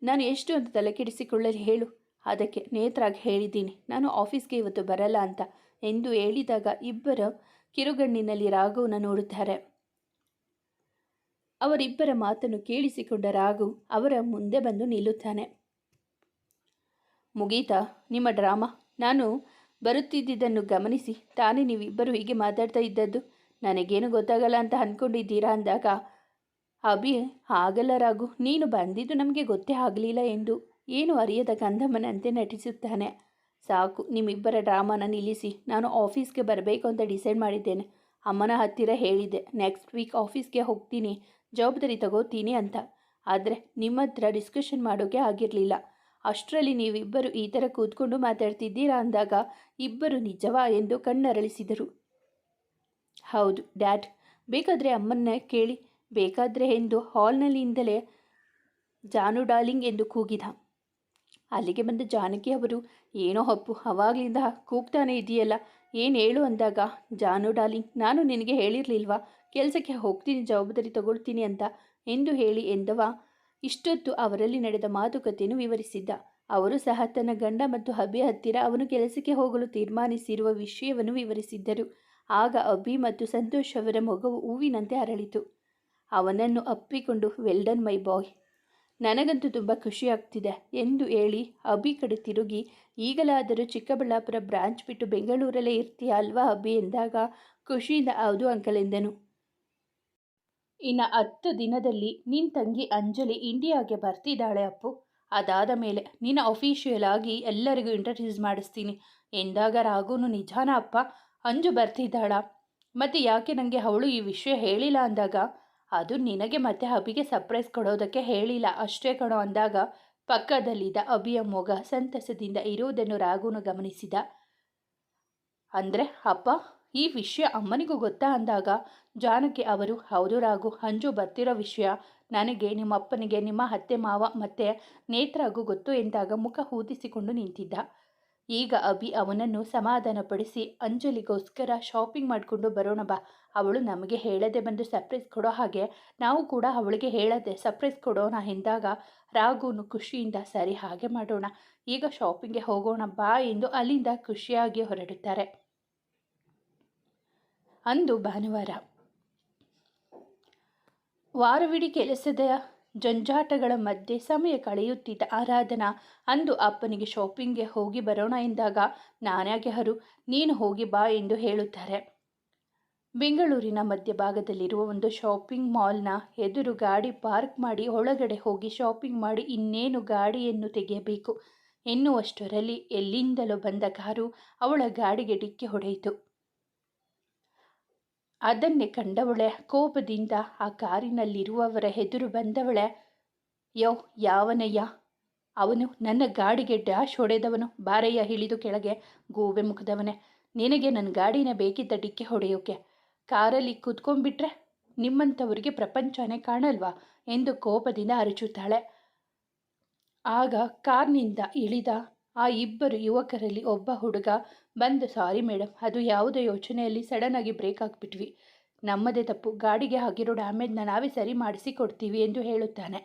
ನಾನು ಎಷ್ಟು ಅಂತ ತಲೆ ಕೆಡಿಸಿಕೊಳ್ಳಲಿ ಹೇಳು. ಅದಕ್ಕೆ ನೇತ್ರಾಗಿ ಹೇಳಿದ್ದೀನಿ ನಾನು ಆಫೀಸ್ಗೆ ಇವತ್ತು ಬರಲ್ಲ ಅಂತ ಎಂದು ಹೇಳಿದಾಗ ಇಬ್ಬರ ಕಿರುಗಣ್ಣಿನಲ್ಲಿ ರಾಘುವನ್ನ ನೋಡುತ್ತಾರೆ. ಅವರಿಬ್ಬರ ಮಾತನ್ನು ಕೇಳಿಸಿಕೊಂಡ ರಾಘು ಅವರ ಮುಂದೆ ಬಂದು ನಿಲ್ಲುತ್ತಾನೆ. ಮುಗೀತಾ ನಿಮ್ಮ ಡ್ರಾಮಾ? ನಾನು ಬರುತ್ತಿದ್ದುದನ್ನು ಗಮನಿಸಿ ತಾನೇ ನೀವಿಬ್ಬರು ಹೀಗೆ ಮಾತಾಡ್ತಾ ಇದ್ದದ್ದು. ನನಗೇನು ಗೊತ್ತಾಗಲ್ಲ ಅಂತ ಅಂದ್ಕೊಂಡಿದ್ದೀರಾ ಅಂದಾಗ, ಅಭಿ ಆಗಲ್ಲ ರಾಘು, ನೀನು ಬಂದಿದ್ದು ನಮಗೆ ಗೊತ್ತೇ ಆಗಲಿಲ್ಲ ಎಂದು ಏನು ಅರಿಯದ ಕಂದಮ್ಮನಂತೆ ನಟಿಸುತ್ತಾನೆ. ಸಾಕು, ನಿಮ್ಮಿಬ್ಬರ ಡ್ರಾಮಾನ ನಿಲ್ಲಿಸಿ. ನಾನು ಆಫೀಸ್ಗೆ ಬರಬೇಕು ಅಂತ ಡಿಸೈಡ್ ಮಾಡಿದ್ದೇನೆ. ಅಮ್ಮನ ಹತ್ತಿರ ಹೇಳಿದ್ದೆ ನೆಕ್ಸ್ಟ್ ವೀಕ್ ಆಫೀಸ್ಗೆ ಹೋಗ್ತೀನಿ, ಜವಾಬ್ದಾರಿ ತಗೋತೀನಿ ಅಂತ. ಆದರೆ ನಿಮ್ಮ ಹತ್ರ ಡಿಸ್ಕಷನ್ ಮಾಡೋಕ್ಕೆ ಆಗಿರಲಿಲ್ಲ. ಅಷ್ಟರಲ್ಲಿ ನೀವಿಬ್ಬರು ಈ ಥರ ಕೂತ್ಕೊಂಡು ಮಾತಾಡ್ತಿದ್ದೀರಾ ಅಂದಾಗ ಇಬ್ಬರು ನಿಜವಾ ಎಂದು ಕಣ್ಣರಳಿಸಿದರು. ಹೌದು ಡ್ಯಾಡ್, ಬೇಕಾದರೆ ಅಮ್ಮನ್ನ ಕೇಳಿ, ಬೇಕಾದರೆ ಎಂದು ಹಾಲ್ನಲ್ಲಿಂದಲೇ ಜಾನು ಡಾರ್ಲಿಂಗ್ ಎಂದು ಕೂಗಿದ. ಅಲ್ಲಿಗೆ ಬಂದ ಜಾನಕಿ ಅವರು, ಏನೋ ಅಪ್ಪು ಅವಾಗಲಿಂದ ಕೂಗ್ತಾನೆ ಇದೆಯಲ್ಲ, ಏನು ಹೇಳು ಅಂದಾಗ, ಜಾನು ಡಾರ್ಲಿಂಗ್, ನಾನು ನಿನಗೆ ಹೇಳಿರಲಿಲ್ವಾ ಕೆಲಸಕ್ಕೆ ಹೋಗ್ತೀನಿ, ಜವಾಬ್ದಾರಿ ತಗೊಳ್ತೀನಿ ಅಂತ ಎಂದು ಹೇಳಿ ಎಂದವ ಇಷ್ಟೊತ್ತು ಅವರಲ್ಲಿ ನಡೆದ ಮಾತುಕತೆಯನ್ನು ವಿವರಿಸಿದ್ದ. ಅವರು ಸಹ ತನ್ನ ಗಂಡ ಮತ್ತು ಅಭಿ ಹತ್ತಿರ ಅವನು ಕೆಲಸಕ್ಕೆ ಹೋಗಲು ತೀರ್ಮಾನಿಸಿರುವ ವಿಷಯವನ್ನು ವಿವರಿಸಿದ್ದರು. ಆಗ ಅಭಿ ಮತ್ತು ಸಂತೋಷ್ ಅವರ ಮೊಗವು ಹೂವಿನಂತೆ ಅರಳಿತು. ಅವನನ್ನು ಅಪ್ಪಿಕೊಂಡು ವೆಲ್ಡನ್ ಮೈ ಬಾಯ್, ನನಗಂತೂ ತುಂಬ ಖುಷಿಯಾಗ್ತಿದೆ ಎಂದು ಹೇಳಿ ಅಭಿ ಕಡೆ ತಿರುಗಿ, ಈಗಲಾದರೂ ಚಿಕ್ಕಬಳ್ಳಾಪುರ ಬ್ರಾಂಚ್ ಬಿಟ್ಟು ಬೆಂಗಳೂರಲ್ಲೇ ಇರ್ತೀಯ ಅಲ್ವಾ ಅಭಿ ಎಂದಾಗ, ಖುಷಿಯಿಂದ ಹೌದು ಅಂಕಲ್ ಎಂದನು. ಇನ್ನು 10 ದಿನದಲ್ಲಿ ನಿನ್ನ ತಂಗಿ ಅಂಜಲಿ ಇಂಡಿಯಾಗೆ ಬರ್ತಿದ್ದಾಳೆ ಅಪ್ಪು. ಅದಾದ ಮೇಲೆ ನಿನ್ನ ಅಫಿಷಿಯಲ್ ಆಗಿ ಎಲ್ಲರಿಗೂ ಇಂಟ್ರಡ್ಯೂಸ್ ಮಾಡಿಸ್ತೀನಿ ಎಂದಾಗ ರಾಘುನು, ನಿಜಾನ ಅಪ್ಪ, ಅಂಜು ಬರ್ತಿದ್ದಾಳ? ಮತ್ತು ಯಾಕೆ ನನಗೆ ಅವಳು ಈ ವಿಷಯ ಹೇಳಿಲ್ಲ ಅಂದಾಗ, ಅದು ನಿನಗೆ ಮತ್ತೆ ಅಭಿಗೆ ಸರ್ಪ್ರೈಸ್ ಕೊಡೋದಕ್ಕೆ ಹೇಳಿಲ್ಲ ಅಷ್ಟೇ ಕಣೋ ಅಂದಾಗ, ಪಕ್ಕದಲ್ಲಿದ್ದ ಅಭಿಯ ಮೊಗ ಸಂತಸದಿಂದ ಇರುವುದನ್ನು ರಾಘುನು ಗಮನಿಸಿದ. ಅಂದರೆ ಅಪ್ಪ, ಈ ವಿಷಯ ಅಮ್ಮನಿಗೂ ಗೊತ್ತಾ ಅಂದಾಗ, ಜಾನಕಿ ಅವರು, ಹೌದು ರಾಘು, ಅಂಜು ಬರ್ತಿರೋ ವಿಷಯ ನನಗೆ, ನಿಮ್ಮ ಅಪ್ಪನಿಗೆ, ನಿಮ್ಮ ಅತ್ತೆ ಮಾವ ಮತ್ತು ನೇತ್ರಾಗೂ ಗೊತ್ತು ಎಂದಾಗ ಮುಖ ಊದಿಸಿಕೊಂಡು ನಿಂತಿದ್ದ. ಈಗ ಅಭಿ ಅವನನ್ನು ಸಮಾಧಾನಪಡಿಸಿ, ಅಂಜಲಿಗೋಸ್ಕರ ಶಾಪಿಂಗ್ ಮಾಡಿಕೊಂಡು ಬರೋಣ ಬಾ, ಅವಳು ನಮಗೆ ಹೇಳದೆ ಬಂದು ಸರ್ಪ್ರೈಸ್ ಕೊಡೋ ಹಾಗೆ ನಾವು ಕೂಡ ಅವಳಿಗೆ ಹೇಳದೆ ಸರ್ಪ್ರೈಸ್ ಕೊಡೋಣ ಎಂದಾಗ, ರಾಘುನು ಖುಷಿಯಿಂದ ಸರಿ ಹಾಗೆ ಮಾಡೋಣ, ಈಗ ಶಾಪಿಂಗ್ಗೆ ಹೋಗೋಣ ಬಾ ಎಂದು ಅಲ್ಲಿಂದ ಖುಷಿಯಾಗಿ ಹೊರಡುತ್ತಾರೆ. ಅಂದು ಭಾನುವಾರ. ವಾರವಿಡೀ ಕೆಲಸದ ಜಂಜಾಟಗಳ ಮಧ್ಯೆ ಸಮಯ ಕಳೆಯುತ್ತಿದ್ದ ಆರಾಧನಾ ಅಂದು ಅಪ್ಪನಿಗೆ ಶಾಪಿಂಗ್ಗೆ ಹೋಗಿ ಬರೋಣ ಎಂದಾಗ, ನಾನ್ಯಾಕೆ ಹರು, ನೀನು ಹೋಗಿ ಬಾ ಎಂದು ಹೇಳುತ್ತಾರೆ. ಬೆಂಗಳೂರಿನ ಮಧ್ಯಭಾಗದಲ್ಲಿರುವ ಒಂದು ಶಾಪಿಂಗ್ ಮಾಲ್ನ ಎದುರು ಗಾಡಿ ಪಾರ್ಕ್ ಮಾಡಿ ಒಳಗಡೆ ಹೋಗಿ ಶಾಪಿಂಗ್ ಮಾಡಿ ಇನ್ನೇನು ಗಾಡಿಯನ್ನು ತೆಗೆಯಬೇಕು ಎನ್ನುವಷ್ಟರಲ್ಲಿ ಎಲ್ಲಿಂದಲೋ ಬಂದ ಕಾರು ಅವಳ ಗಾಡಿಗೆ ಡಿಕ್ಕಿ ಹೊಡೆಯಿತು. ಅದನ್ನೇ ಕಂಡವಳೆ ಕೋಪದಿಂದ ಆ ಕಾರಿನಲ್ಲಿರುವವರ ಎದುರು ಬಂದವಳೆ, ಯಾವನಯ್ಯ ಅವನು, ನನ್ನ ಗಾಡಿಗೆ ಡ್ಯಾಶ್ ಹೊಡೆದವನು, ಬಾರಯ್ಯ ಇಳಿದು ಕೆಳಗೆ, ಗೂಬೆ ಮುಖದವನೇ, ನಿನಗೆ ನನ್ನ ಗಾಡಿನೇ ಬೇಕಿದ್ದ ಡಿಕ್ಕಿ ಹೊಡೆಯೋಕೆ, ಕಾರಲ್ಲಿ ಕೂತ್ಕೊಂಡ್ಬಿಟ್ರೆ ನಿಮ್ಮಂಥವ್ರಿಗೆ ಪ್ರಪಂಚನೇ ಕಾಣಲ್ವಾ ಎಂದು ಕೋಪದಿಂದ ಅರಚುತ್ತಾಳೆ. ಆಗ ಕಾರ್ನಿಂದ ಇಳಿದ ಆ ಇಬ್ಬರು ಯುವಕರಲ್ಲಿ ಒಬ್ಬ ಹುಡುಗ ಬಂದು, ಸಾರಿ ಮೇಡಮ್, ಅದು ಯಾವುದೋ ಯೋಚನೆಯಲ್ಲಿ ಸಡನ್ನಾಗಿ ಬ್ರೇಕ್ ಹಾಕ್ಬಿಟ್ವಿ, ನಮ್ಮದೇ ತಪ್ಪು, ಗಾಡಿಗೆ ಆಗಿರೋ ಡ್ಯಾಮೇಜ್ನ ನಾವೇ ಸರಿ ಮಾಡಿಸಿ ಕೊಡ್ತೀವಿ ಎಂದು ಹೇಳುತ್ತಾನೆ.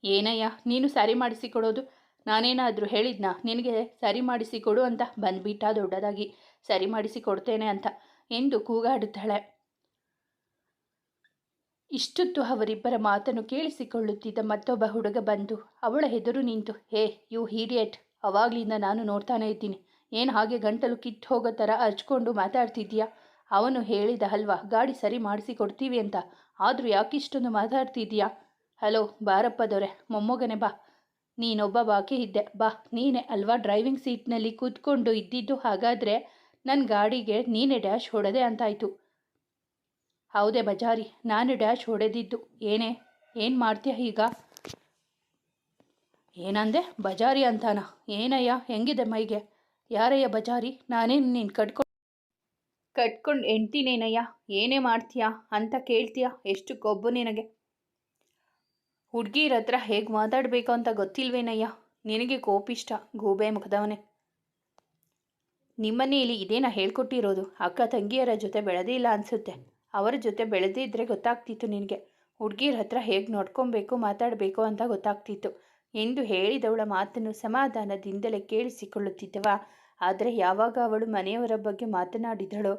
ಏನಯ್ಯ ನೀನು ಸರಿ ಮಾಡಿಸಿಕೊಡೋದು? ನಾನೇನಾದರೂ ಹೇಳಿದ್ನಾ ನಿನಗೆ ಸರಿ ಮಾಡಿಸಿಕೊಡು ಅಂತ? ಬಂದ್ಬಿಟ್ಟ ದೊಡ್ಡದಾಗಿ ಸರಿ ಮಾಡಿಸಿಕೊಡ್ತೇನೆ ಅಂತ ಎಂದು ಕೂಗಾಡುತ್ತಾಳೆ. ಇಷ್ಟೊತ್ತು ಅವರಿಬ್ಬರ ಮಾತನ್ನು ಕೇಳಿಸಿಕೊಳ್ಳುತ್ತಿದ್ದ ಮತ್ತೊಬ್ಬ ಹುಡುಗ ಬಂದು ಅವಳ ಎದುರು ನಿಂತು, ಹೇ ಯು ಹೀಡಿಯಟ್, ಅವಾಗಲಿಂದ ನಾನು ನೋಡ್ತಾನೆ ಇದ್ದೀನಿ, ಏನು ಹಾಗೆ ಗಂಟಲು ಕಿತ್ತು ಹೋಗೋ ಥರ ಹರ್ಚ್ಕೊಂಡು ಮಾತಾಡ್ತಿದ್ದೀಯಾ? ಅವನು ಹೇಳಿದ ಅಲ್ವಾ ಗಾಡಿ ಸರಿ ಮಾಡಿಸಿ ಕೊಡ್ತೀವಿ ಅಂತ, ಆದರೂ ಯಾಕಿಷ್ಟೊಂದು ಮಾತಾಡ್ತಿದ್ದೀಯಾ? ಹಲೋ ಬಾರಪ್ಪ ದೊರೆ, ಮೊಮ್ಮಗನೆ ಬಾ, ನೀನೊಬ್ಬ ಬಾಕಿ ಇದ್ದೆ, ಬಾ, ನೀನೇ ಅಲ್ವಾ ಡ್ರೈವಿಂಗ್ ಸೀಟ್ನಲ್ಲಿ ಕೂತ್ಕೊಂಡು ಇದ್ದಿದ್ದು, ಹಾಗಾದರೆ ನನ್ನ ಗಾಡಿಗೆ ನೀನೇ ಡ್ಯಾಶ್ ಹೊಡೆದೆ ಅಂತಾಯಿತು. ಹೌದೇ ಬಜಾರಿ, ನಾನು ಡ್ಯಾಶ್ ಹೊಡೆದಿದ್ದು. ಏನು ಮಾಡ್ತೀಯ ಈಗ? ಏನಂದೆ? ಬಜಾರಿ ಅಂತಾನ? ಏನಯ್ಯ ಹೆಂಗಿದೆ ಮೈಗೆ? ಯಾರಯ್ಯ ಬಜಾರಿ? ನಾನೇನು ನೀನು ಕಟ್ಕೊಂಡು ಎಂಟಿನೇನಯ್ಯ? ಏನೇ ಮಾಡ್ತೀಯಾ ಅಂತ ಕೇಳ್ತೀಯ? ಎಷ್ಟು ಕೊಬ್ಬು ನಿನಗೆ? ಹುಡುಗಿರ ಹತ್ರ ಹೇಗೆ ಮಾತಾಡಬೇಕು ಅಂತ ಗೊತ್ತಿಲ್ವೇನಯ್ಯ? ನಿನಗೆ ಕೋಪಿಷ್ಟ, ಗೂಬೆ ಮುಖದವನೇ. ನಿಮ್ಮನೇಲಿ ಇದೇನ ಹೇಳ್ಕೊಟ್ಟಿರೋದು? ಅಕ್ಕ ತಂಗಿಯರ ಜೊತೆ ಬೆಳೆದೇ ಇಲ್ಲ ಅನಿಸುತ್ತೆ. ಅವರ ಜೊತೆ ಬೆಳೆದಿದ್ದರೆ ಗೊತ್ತಾಗ್ತಿತ್ತು ನಿನಗೆ. ಹುಡುಗಿರ ಹತ್ರ ಹೇಗೆ ನೋಡ್ಕೊಬೇಕು ಮಾತಾಡಬೇಕು ಅಂತ ಗೊತ್ತಾಗ್ತಿತ್ತು ಎಂದು ಹೇಳಿದವಳ ಮಾತನ್ನು ಸಮಾಧಾನದಿಂದಲೇ ಕೇಳಿಸಿಕೊಳ್ಳುತ್ತಿದ್ದವ. ಆದರೆ ಯಾವಾಗ ಅವಳು ಮನೆಯವರ ಬಗ್ಗೆ ಮಾತನಾಡಿದಳೋ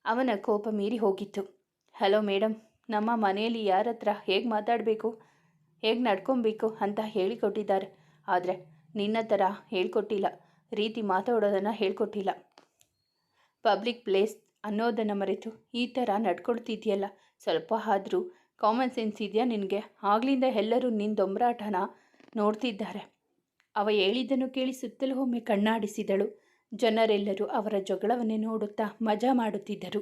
ಅವನ ಕೋಪ ಮೀರಿ ಹೋಗಿತ್ತು. ಹಲೋ ಮೇಡಮ್, ನಮ್ಮ ಮನೆಯಲ್ಲಿ ಯಾರ ಹತ್ರ ಹೇಗೆ ಮಾತಾಡಬೇಕು, ಹೇಗೆ ನಡ್ಕೊಬೇಕು ಅಂತ ಹೇಳಿಕೊಟ್ಟಿದ್ದಾರೆ. ಆದರೆ ನಿನ್ನ ಥರ ಹೇಳ್ಕೊಟ್ಟಿಲ್ಲ, ರೀತಿ ಮಾತಾಡೋದನ್ನು ಹೇಳ್ಕೊಟ್ಟಿಲ್ಲ. ಪಬ್ಲಿಕ್ ಪ್ಲೇಸ್ ಅನ್ನೋದನ್ನು ಮರೆತು ಈ ಥರ ನಡ್ಕೊಳ್ತಿದ್ಯಲ್ಲ, ಸ್ವಲ್ಪ ಆದರೂ ಕಾಮನ್ ಸೆನ್ಸ್ ಇದೆಯಾ ನಿನಗೆ? ಆಗ್ಲಿಂದ ಎಲ್ಲರೂ ನಿನ್ನ ದೊಂಬರಾಟನ ನೋಡ್ತಿದ್ದಾರೆ. ಅವ ಹೇಳಿದ್ದನ್ನು ಕೇಳಿ ಸುತ್ತಲೂ ಒಮ್ಮೆ ಕಣ್ಣಾಡಿಸಿದಳು. ಜನರೆಲ್ಲರೂ ಅವರ ಜಗಳವನ್ನೇ ನೋಡುತ್ತಾ ಮಜಾ ಮಾಡುತ್ತಿದ್ದರು.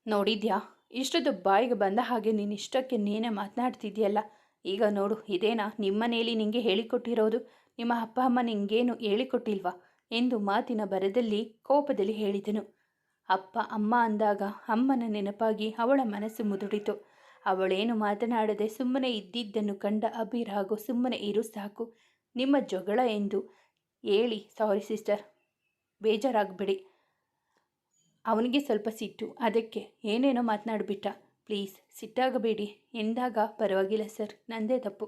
ನೋಡಿದ್ಯಾ, ಇಷ್ಟೊಂದು ಬಾಯಿಗೆ ಬಂದ ಹಾಗೆ ನೀನಿಷ್ಟಕ್ಕೆ ನೀನೇ ಮಾತನಾಡ್ತಿದ್ಯಲ್ಲ. ಈಗ ನೋಡು, ಇದೇನಾ ನಿಮ್ಮನೇಲಿ ನಿಂಗೆ ಹೇಳಿಕೊಟ್ಟಿರೋದು? ನಿಮ್ಮ ಅಪ್ಪ ಅಮ್ಮ ನಿಂಗೇನು ಹೇಳಿಕೊಟ್ಟಿಲ್ವಾ ಎಂದು ಮಾತಿನ ಬರದಲ್ಲಿ ಕೋಪದಲ್ಲಿ ಹೇಳಿದನು. ಅಪ್ಪ ಅಮ್ಮ ಅಂದಾಗ ಅಮ್ಮನ ನೆನಪಾಗಿ ಅವಳ ಮನಸ್ಸು ಮುದುಡಿತು. ಅವಳೇನು ಮಾತನಾಡದೆ ಸುಮ್ಮನೆ ಇದ್ದಿದ್ದನ್ನು ಕಂಡ ಅಬೀರ್ ಹಾಗೂ ಸುಮ್ಮನೆ ಇರು ಸಾಕು, ನಿಮ್ಮ ಜಗಳ ಎಂದು ಹೇಳಿ, ಸಾರಿ ಸಿಸ್ಟರ್, ಬೇಜಾರಾಗಬೇಡಿ, ಅವನಿಗೆ ಸ್ವಲ್ಪ ಸಿಟ್ಟು, ಅದಕ್ಕೆ ಏನೇನೋ ಮಾತನಾಡಿಬಿಟ್ಟ, ಪ್ಲೀಸ್ ಸಿಟ್ಟಾಗಬೇಡಿ ಎಂದಾಗ, ಪರವಾಗಿಲ್ಲ ಸರ್, ನಂದೇ ತಪ್ಪು,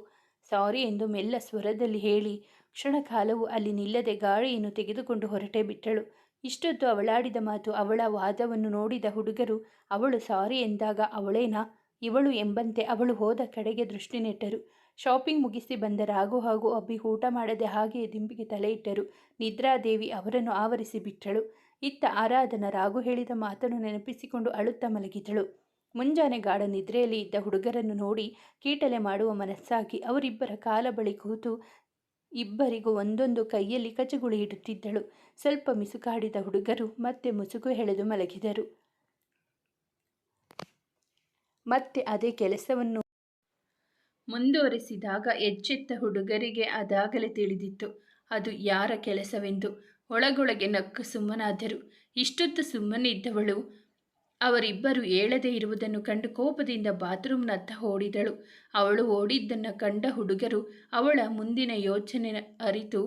ಸಾರಿ ಎಂದು ಮೆಲ್ಲ ಸ್ವರದಲ್ಲಿ ಹೇಳಿ ಕ್ಷಣಕಾಲವು ಅಲ್ಲಿ ನಿಲ್ಲದೆ ಗಾಳಿಯನ್ನು ತೆಗೆದುಕೊಂಡು ಹೊರಟೇ ಬಿಟ್ಟಳು. ಇಷ್ಟೊತ್ತು ಅವಳಾಡಿದ ಮಾತು, ಅವಳ ವಾದವನ್ನು ನೋಡಿದ ಹುಡುಗರು ಅವಳು ಸಾರಿ ಎಂದಾಗ ಅವಳೇನಾ ಇವಳು ಎಂಬಂತೆ ಅವಳು ಹೋದ ಕಡೆಗೆ ದೃಷ್ಟಿ ನೆಟ್ಟರು. ಶಾಪಿಂಗ್ ಮುಗಿಸಿ ಬಂದ ರಾಘು ಹಾಗೂ ಅಬ್ಬಿ ಊಟ ಮಾಡದೆ ಹಾಗೆಯೇ ದಿಂಬಿಗೆ ತಲೆ ಇಟ್ಟರು. ನಿದ್ರಾದೇವಿ ಅವರನ್ನು ಆವರಿಸಿ ಬಿಟ್ಟಳು. ಇತ್ತ ಆರಾಧನಾ ರಾಘು ಹೇಳಿದ ಮಾತನ್ನು ನೆನಪಿಸಿಕೊಂಡು ಅಳುತ್ತಾ ಮಲಗಿದಳು. ಮುಂಜಾನೆ ಗಾಢ ನಿದ್ರೆಯಲ್ಲಿ ಇದ್ದ ಹುಡುಗರನ್ನು ನೋಡಿ ಕೀಟಲೆ ಮಾಡುವ ಮನಸ್ಸಾಗಿ ಅವರಿಬ್ಬರ ಕಾಲ ಬಳಿ ಕೂತು ಇಬ್ಬರಿಗೂ ಒಂದೊಂದು ಕೈಯಲ್ಲಿ ಕಚಗುಳಿ ಇಡುತ್ತಿದ್ದಳು. ಸ್ವಲ್ಪ ಮಿಸುಕಾಡಿದ ಹುಡುಗರು ಮತ್ತೆ ಮುಸುಕು ಎಳೆದು ಮಲಗಿದರು. ಮತ್ತೆ ಅದೇ ಕೆಲಸವನ್ನು ಮುಂದುವರಿಸಿದಾಗ ಎಚ್ಚೆತ್ತ ಹುಡುಗರಿಗೆ ಅದಾಗಲೇ ತಿಳಿದಿತ್ತು ಅದು ಯಾರ ಕೆಲಸವೆಂದು. ಒಳಗೊಳಗೆ ನಕ್ಕು ಸುಮ್ಮನಾದರು. ಇಷ್ಟೊತ್ತು ಸುಮ್ಮನಿದ್ದವಳು ಅವರಿಬ್ಬರು ಏಳದೇ ಇರುವುದನ್ನು ಕಂಡು ಕೋಪದಿಂದ ಬಾತ್ರೂಮ್ನತ್ತ ಓಡಿದಳು. ಅವಳು ಓಡಿದ್ದನ್ನು ಕಂಡ ಹುಡುಗರು ಅವಳ ಮುಂದಿನ ಯೋಚನೆ ಅರಿತು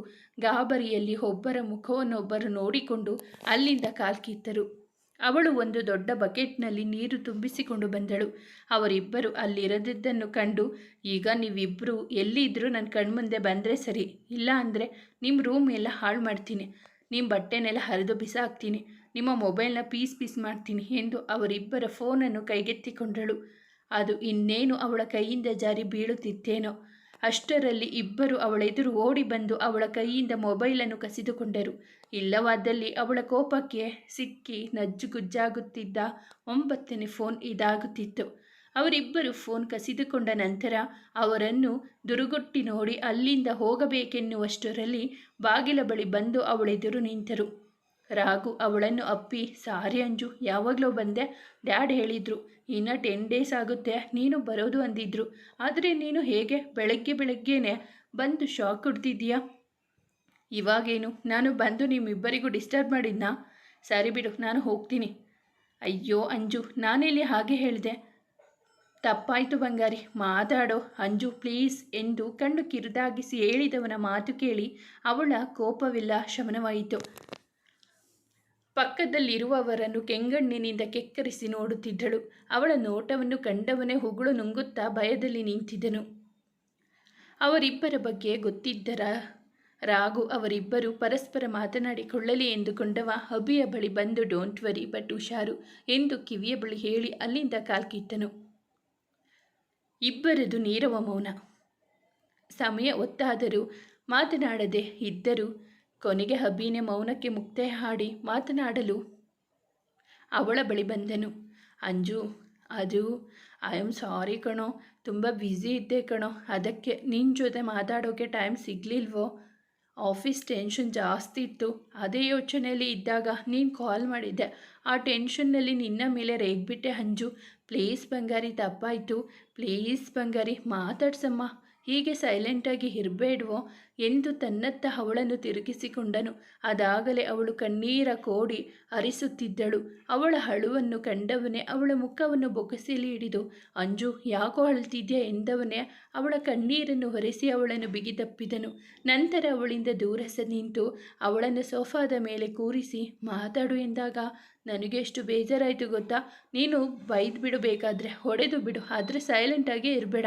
ಗಾಬರಿಯಲ್ಲಿ ಒಬ್ಬರ ಮುಖವನ್ನೊಬ್ಬರು ನೋಡಿಕೊಂಡು ಅಲ್ಲಿಂದ ಕಾಲ್ಕಿತ್ತರು. ಅವಳು ಒಂದು ದೊಡ್ಡ ಬಕೆಟ್ನಲ್ಲಿ ನೀರು ತುಂಬಿಸಿಕೊಂಡು ಬಂದಳು. ಅವರಿಬ್ಬರು ಅಲ್ಲಿರದಿದ್ದನ್ನು ಕಂಡು, ಈಗ ನೀವಿಬ್ಬರು ಎಲ್ಲಿದ್ದರೂ ನನ್ನ ಕಣ್ಮುಂದೆ ಬಂದರೆ ಸರಿ, ಇಲ್ಲ ಅಂದರೆ ನಿಮ್ಮ ರೂಮ್ ಎಲ್ಲ ಹಾಳು ಮಾಡ್ತೀನಿ, ನಿಮ್ಮ ಬಟ್ಟೆನೆಲ್ಲ ಹರಿದು ಬಿಸಾಕ್ತೀನಿ, ನಿಮ್ಮ ಮೊಬೈಲ್ನ ಪೀಸ್ ಮಾಡ್ತೀನಿ ಎಂದು ಅವರಿಬ್ಬರ ಫೋನನ್ನು ಕೈಗೆತ್ತಿಕೊಂಡಳು. ಅದು ಇನ್ನೇನು ಅವಳ ಕೈಯಿಂದ ಜಾರಿ ಬೀಳುತ್ತಿತ್ತೇನೋ ಅಷ್ಟರಲ್ಲಿ ಇಬ್ಬರು ಅವಳೆದುರು ಓಡಿ ಬಂದು ಅವಳ ಕೈಯಿಂದ ಮೊಬೈಲನ್ನು ಕಸಿದುಕೊಂಡರು. ಇಲ್ಲವಾದಲ್ಲಿ ಅವಳ ಕೋಪಕ್ಕೆ ಸಿಕ್ಕಿ ನಜ್ಜುಗುಜ್ಜಾಗುತ್ತಿದ್ದ 9ನೇ ಫೋನ್ ಇದಾಗುತ್ತಿತ್ತು. ಅವರಿಬ್ಬರು ಫೋನ್ ಕಸಿದುಕೊಂಡ ನಂತರ ಅವರನ್ನು ದುರುಗುಟ್ಟಿ ನೋಡಿ ಅಲ್ಲಿಂದ ಹೋಗಬೇಕೆನ್ನುವಷ್ಟರಲ್ಲಿ ಬಾಗಿಲ ಬಳಿ ಬಂದು ಅವಳೆದುರು ನಿಂತರು. ರಾಘು ಅವಳನ್ನು ಅಪ್ಪಿ, ಸಾರಿ ಅಂಜು, ಯಾವಾಗಲೂ ಬಂದೆ, ಡ್ಯಾಡ್ ಹೇಳಿದ್ರು ಇನ್ನು 10 ಡೇಸ್ ಆಗುತ್ತೆ ನೀನು ಬರೋದು ಅಂದಿದ್ರು, ಆದರೆ ನೀನು ಹೇಗೆ ಬೆಳಗ್ಗೆನೇ ಬಂದು ಶಾಕ್ ಕೊಡ್ತಿದ್ದೀಯಾ? ಇವಾಗೇನು ನಾನು ಬಂದು ನಿಮ್ಮಿಬ್ಬರಿಗೂ ಡಿಸ್ಟರ್ಬ್ ಮಾಡಿದ್ನಾ? ಸರಿ ಬಿಡು, ನಾನು ಹೋಗ್ತೀನಿ. ಅಯ್ಯೋ ಅಂಜು, ನಾನೆಲ್ಲಿ ಹಾಗೆ ಹೇಳಿದೆ, ತಪ್ಪಾಯಿತು ಬಂಗಾರಿ, ಮಾತಾಡೋ ಅಂಜು ಪ್ಲೀಸ್ ಎಂದು ಕಣ್ಣು ಕಿರಿದಾಗಿಸಿ ಹೇಳಿದವನ ಮಾತು ಕೇಳಿ ಅವಳ ಕೋಪವೆಲ್ಲ ಶಮನವಾಯಿತು. ಪಕ್ಕದಲ್ಲಿರುವವರನ್ನು ಕೆಂಗಣ್ಣಿನಿಂದ ಕೆಕ್ಕರಿಸಿ ನೋಡುತ್ತಿದ್ದಳು. ಅವಳ ನೋಟವನ್ನು ಕಂಡವನೇ ಹುಗುಳು ನುಂಗುತ್ತಾ ಭಯದಲ್ಲಿ ನಿಂತಿದ್ದನು. ಅವರಿಬ್ಬರ ಬಗ್ಗೆ ಗೊತ್ತಿದ್ದರ ರಾಘು ಅವರಿಬ್ಬರು ಪರಸ್ಪರ ಮಾತನಾಡಿಕೊಳ್ಳಲಿ ಎಂದುಕೊಂಡವ ಅಭಿಯ ಬಳಿ ಬಂದು ಡೋಂಟ್ ವರಿ ಬಟ್ ಹುಷಾರು ಎಂದು ಕಿವಿಯ ಬಳಿ ಹೇಳಿ ಅಲ್ಲಿಂದ ಕಾಲ್ಕಿತ್ತನು. ಇಬ್ಬರದು ನೀರವ ಮೌನ. ಸಮಯ ಒತ್ತಾದರೂ ಮಾತನಾಡದೆ ಇದ್ದರು. ಕೊನೆಗೆ ಅಭಿನೇ ಮೌನಕ್ಕೆ ಮುಕ್ತಾಯ ಹಾಡಿ ಮಾತನಾಡಲು ಅವಳ ಬಳಿ ಬಂದನು. ಅಂಜು, ಅದು ಐ ಆಮ್ ಸಾರಿ ಕಣೋ, ತುಂಬ ಬ್ಯುಸಿ ಇದ್ದೆ ಕಣೋ, ಅದಕ್ಕೆ ನಿನ್ನ ಜೊತೆ ಮಾತಾಡೋಕ್ಕೆ ಟೈಮ್ ಸಿಗಲಿಲ್ವೋ? ಆಫೀಸ್ ಟೆನ್ಷನ್ ಜಾಸ್ತಿ ಇತ್ತು, ಅದೇ ಯೋಚನೆಯಲ್ಲಿ ಇದ್ದಾಗ ನೀನು ಕಾಲ್ ಮಾಡಿದ್ದೆ. ಆ ಟೆನ್ಷನ್ನಲ್ಲಿ ನಿನ್ನ ಮೇಲೆ ರೇಗ್ಬಿಟ್ಟೆ ಅಂಜು. ಪ್ಲೀಸ್ ಬಂಗಾರಿ, ತಪ್ಪಾಯಿತು, ಪ್ಲೀಸ್ ಬಂಗಾರಿ ಮಾತಾಡ್ಸಮ್ಮ, ಹೀಗೆ ಸೈಲೆಂಟಾಗಿ ಇರಬೇಡ್ವೋ ಎಂದು ತನ್ನತ್ತ ಅವಳನ್ನು ತಿರುಗಿಸಿಕೊಂಡನು. ಅದಾಗಲೇ ಅವಳು ಕಣ್ಣೀರ ಕೋಡಿ ಹರಿಸುತ್ತಿದ್ದಳು. ಅವಳ ಅಳುವನ್ನು ಕಂಡವನೇ ಅವಳ ಮುಖವನ್ನು ಬೊಗಸೆಯಲ್ಲಿ ಹಿಡಿದು ಅಂಜು ಯಾಕೋ ಅಳ್ತಿದ್ಯಾ ಎಂದವನೇ ಅವಳ ಕಣ್ಣೀರನ್ನು ಹೊರೆಸಿ ಅವಳನ್ನು ಬಿಗಿದಪ್ಪಿದನು. ನಂತರ ಅವಳಿಂದ ದೂರ ನಿಂತು ಅವಳನ್ನು ಸೋಫಾದ ಮೇಲೆ ಕೂರಿಸಿ ಮಾತಾಡು ಎಂದಾಗ ನನಗೆ ಎಷ್ಟು ಬೇಜಾರಾಯಿತು ಗೊತ್ತಾ? ನೀನು ಬೈದು ಬಿಡು, ಬೇಕಾದರೆ ಹೊಡೆದು ಬಿಡು, ಆದರೆ ಸೈಲೆಂಟಾಗೇ ಇರಬೇಡ.